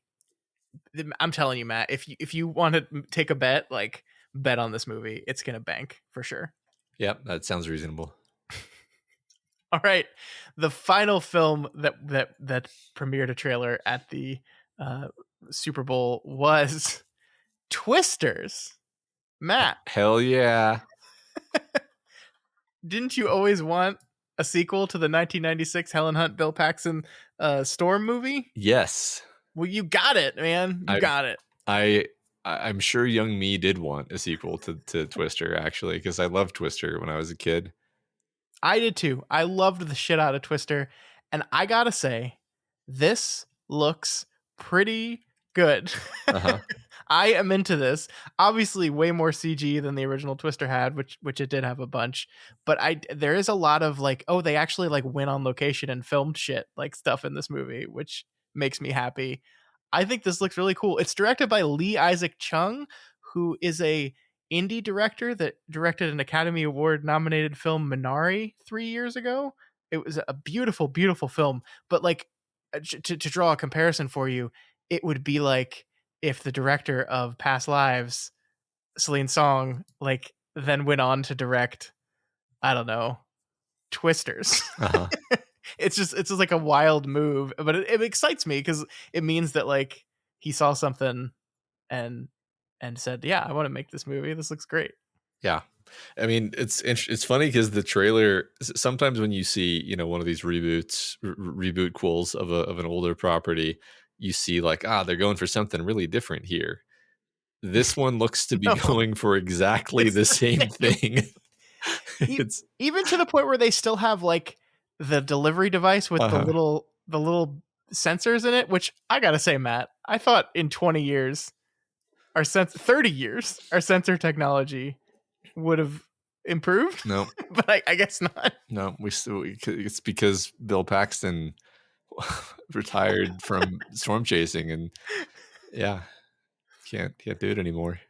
[SPEAKER 1] I'm telling you, Matt, if you want to take a bet, like, bet on this movie. It's gonna bank for sure.
[SPEAKER 2] Yep, that sounds reasonable.
[SPEAKER 1] All right, the final film that premiered a trailer at the Super Bowl was Twisters. Matt,
[SPEAKER 2] hell yeah.
[SPEAKER 1] Didn't you always want a sequel to the 1996 Helen Hunt, Bill Paxton Storm movie?
[SPEAKER 2] Yes.
[SPEAKER 1] Well, you got it, man. You got it.
[SPEAKER 2] I'm sure young me did want a sequel to Twister, actually, because I loved Twister when I was a kid.
[SPEAKER 1] I did too. I loved the shit out of Twister. And I gotta say, this looks pretty good. Uh-huh. I am into this. Obviously, way more CG than the original Twister had, which it did have a bunch. But there is a lot of like, oh, they actually like went on location and filmed shit like stuff in this movie, which makes me happy. I think this looks really cool. It's directed by Lee Isaac Chung, who is a indie director that directed an Academy Award nominated film Minari 3 years ago. It was a beautiful, beautiful film. But like, to draw a comparison for you, it would be like if the director of Past Lives, Celine Song, like then went on to direct, I don't know, Twisters. Uh-huh. It's just like a wild move, but it excites me because it means that like he saw something and said, yeah, I want to make this movie. This looks great.
[SPEAKER 2] Yeah. I mean, it's funny because the trailer, sometimes when you see, one of these reboot quills of an older property, you see like, they're going for something really different here. This one looks to be going for exactly the same thing.
[SPEAKER 1] Even to the point where they still have like the delivery device with the little sensors in it, which I gotta say, Matt, I thought in 20 years, 30 years, our sensor technology would have improved.
[SPEAKER 2] No,
[SPEAKER 1] but I guess not.
[SPEAKER 2] No, it's because Bill Paxton retired from storm chasing, and can't do it anymore.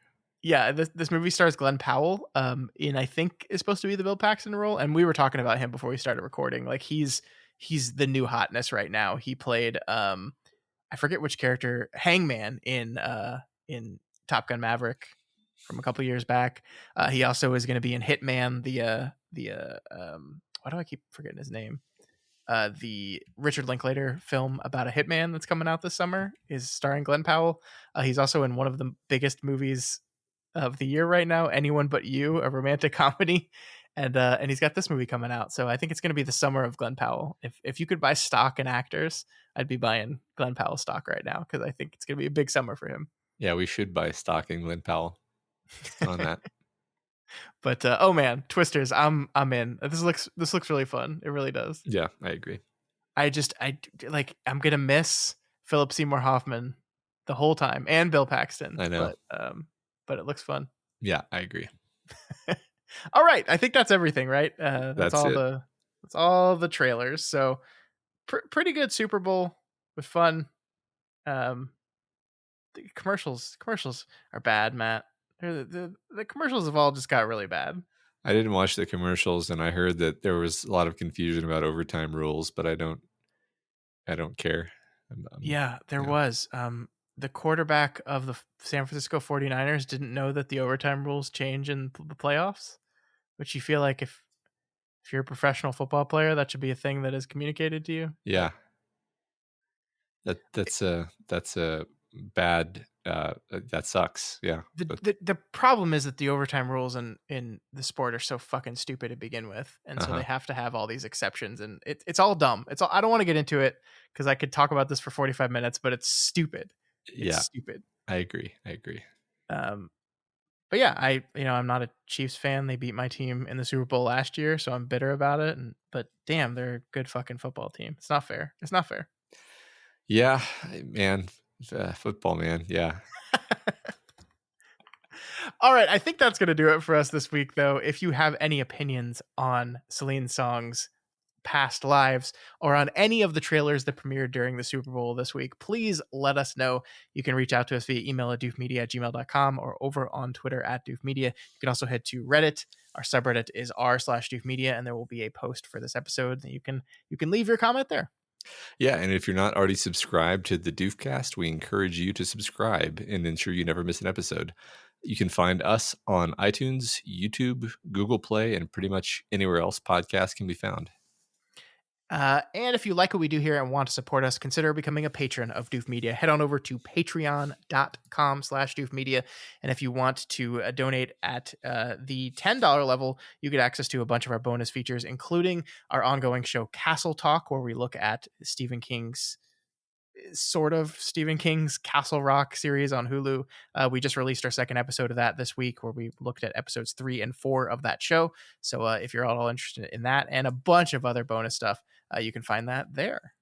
[SPEAKER 1] Yeah, this movie stars Glenn Powell, in I think is supposed to be the Bill Paxton role, and we were talking about him before we started recording. Like he's the new hotness right now. He played I forget which character, Hangman in Top Gun Maverick from a couple years back. He also is going to be in Hitman, why do I keep forgetting his name? The Richard Linklater film about a hitman that's coming out this summer is starring Glenn Powell. He's also in one of the biggest movies of the year right now, Anyone But You, a romantic comedy, and he's got this movie coming out. So I think it's going to be the summer of Glenn Powell. If you could buy stock in actors, I'd be buying Glenn Powell stock right now because I think it's going to be a big summer for him.
[SPEAKER 2] Yeah, we should buy stock in Glenn Powell on that.
[SPEAKER 1] But oh man, Twisters, I'm in. This looks really fun. It really does.
[SPEAKER 2] Yeah, I agree.
[SPEAKER 1] I'm gonna miss Philip Seymour Hoffman the whole time and Bill Paxton.
[SPEAKER 2] I know,
[SPEAKER 1] but it looks fun.
[SPEAKER 2] Yeah, I agree.
[SPEAKER 1] All right, I think that's everything, right? That's all the trailers. So pretty good Super Bowl with fun. The commercials are bad, Matt. The commercials have all just got really bad.
[SPEAKER 2] I didn't watch the commercials, and I heard that there was a lot of confusion about overtime rules, but I don't care.
[SPEAKER 1] There was. The quarterback of the San Francisco 49ers didn't know that the overtime rules change in the playoffs, which you feel like if you're a professional football player, that should be a thing that is communicated to you.
[SPEAKER 2] Yeah. That's a bad that sucks. Yeah.
[SPEAKER 1] The problem is that the overtime rules in the sport are so fucking stupid to begin with, and so they have to have all these exceptions, and it's all dumb. It's all, I don't want to get into it because I could talk about this for 45 minutes, but it's stupid. It's stupid.
[SPEAKER 2] I agree.
[SPEAKER 1] But yeah, I'm not a Chiefs fan. They beat my team in the Super Bowl last year, so I'm bitter about it. But damn, they're a good fucking football team. It's not fair. It's not fair.
[SPEAKER 2] Yeah, man. Football, man. Yeah.
[SPEAKER 1] All right, I think that's going to do it for us this week, though. If you have any opinions on Celine Song's past lives or on any of the trailers that premiered during the Super Bowl this week, please let us know. You can reach out to us via email at doofmedia@gmail.com or over on Twitter at doofmedia. You can also head to Reddit. Our subreddit is r/doofmedia, and there will be a post for this episode that you can leave your comment there.
[SPEAKER 2] Yeah, and if you're not already subscribed to the Doofcast, we encourage you to subscribe and ensure you never miss an episode. You can find us on iTunes, YouTube, Google Play, and pretty much anywhere else podcasts can be found.
[SPEAKER 1] And if you like what we do here and want to support us, consider becoming a patron of Doof Media. Head on over to patreon.com/Doof Media. And if you want to donate at the $10 level, you get access to a bunch of our bonus features, including our ongoing show Castle Talk, where we look at Stephen King's Castle Rock series on Hulu. We just released our second episode of that this week, where we looked at episodes 3 and 4 of that show. So if you're all interested in that and a bunch of other bonus stuff, you can find that there.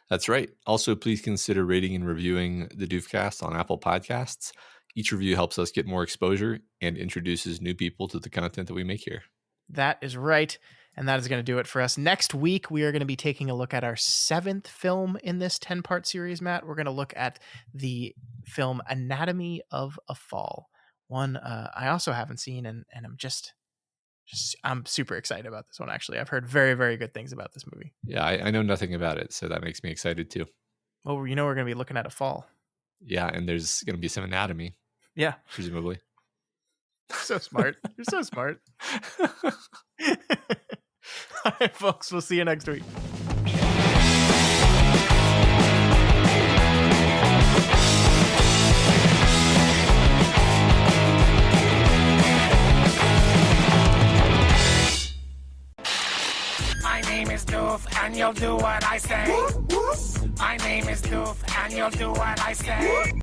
[SPEAKER 2] That's right. Also, please consider rating and reviewing the Doofcast on Apple Podcasts. Each review helps us get more exposure and introduces new people to the content that we make here.
[SPEAKER 1] That is right. And that is going to do it for us. Next week, we are going to be taking a look at our 7th film in this 10-part series, Matt. We're going to look at the film Anatomy of a Fall. One I also haven't seen, and I'm super excited about this one, actually. I've heard very, very good things about this movie.
[SPEAKER 2] Yeah, I know nothing about it, so that makes me excited too.
[SPEAKER 1] Well, we're going to be looking at a fall.
[SPEAKER 2] Yeah, and there's going to be some anatomy.
[SPEAKER 1] Yeah.
[SPEAKER 2] Presumably.
[SPEAKER 1] So smart. You're so smart. All right, folks, we'll see you next week.
[SPEAKER 5] My name is Doof, and you'll do what I say. My name is Doof, and you'll do what I say.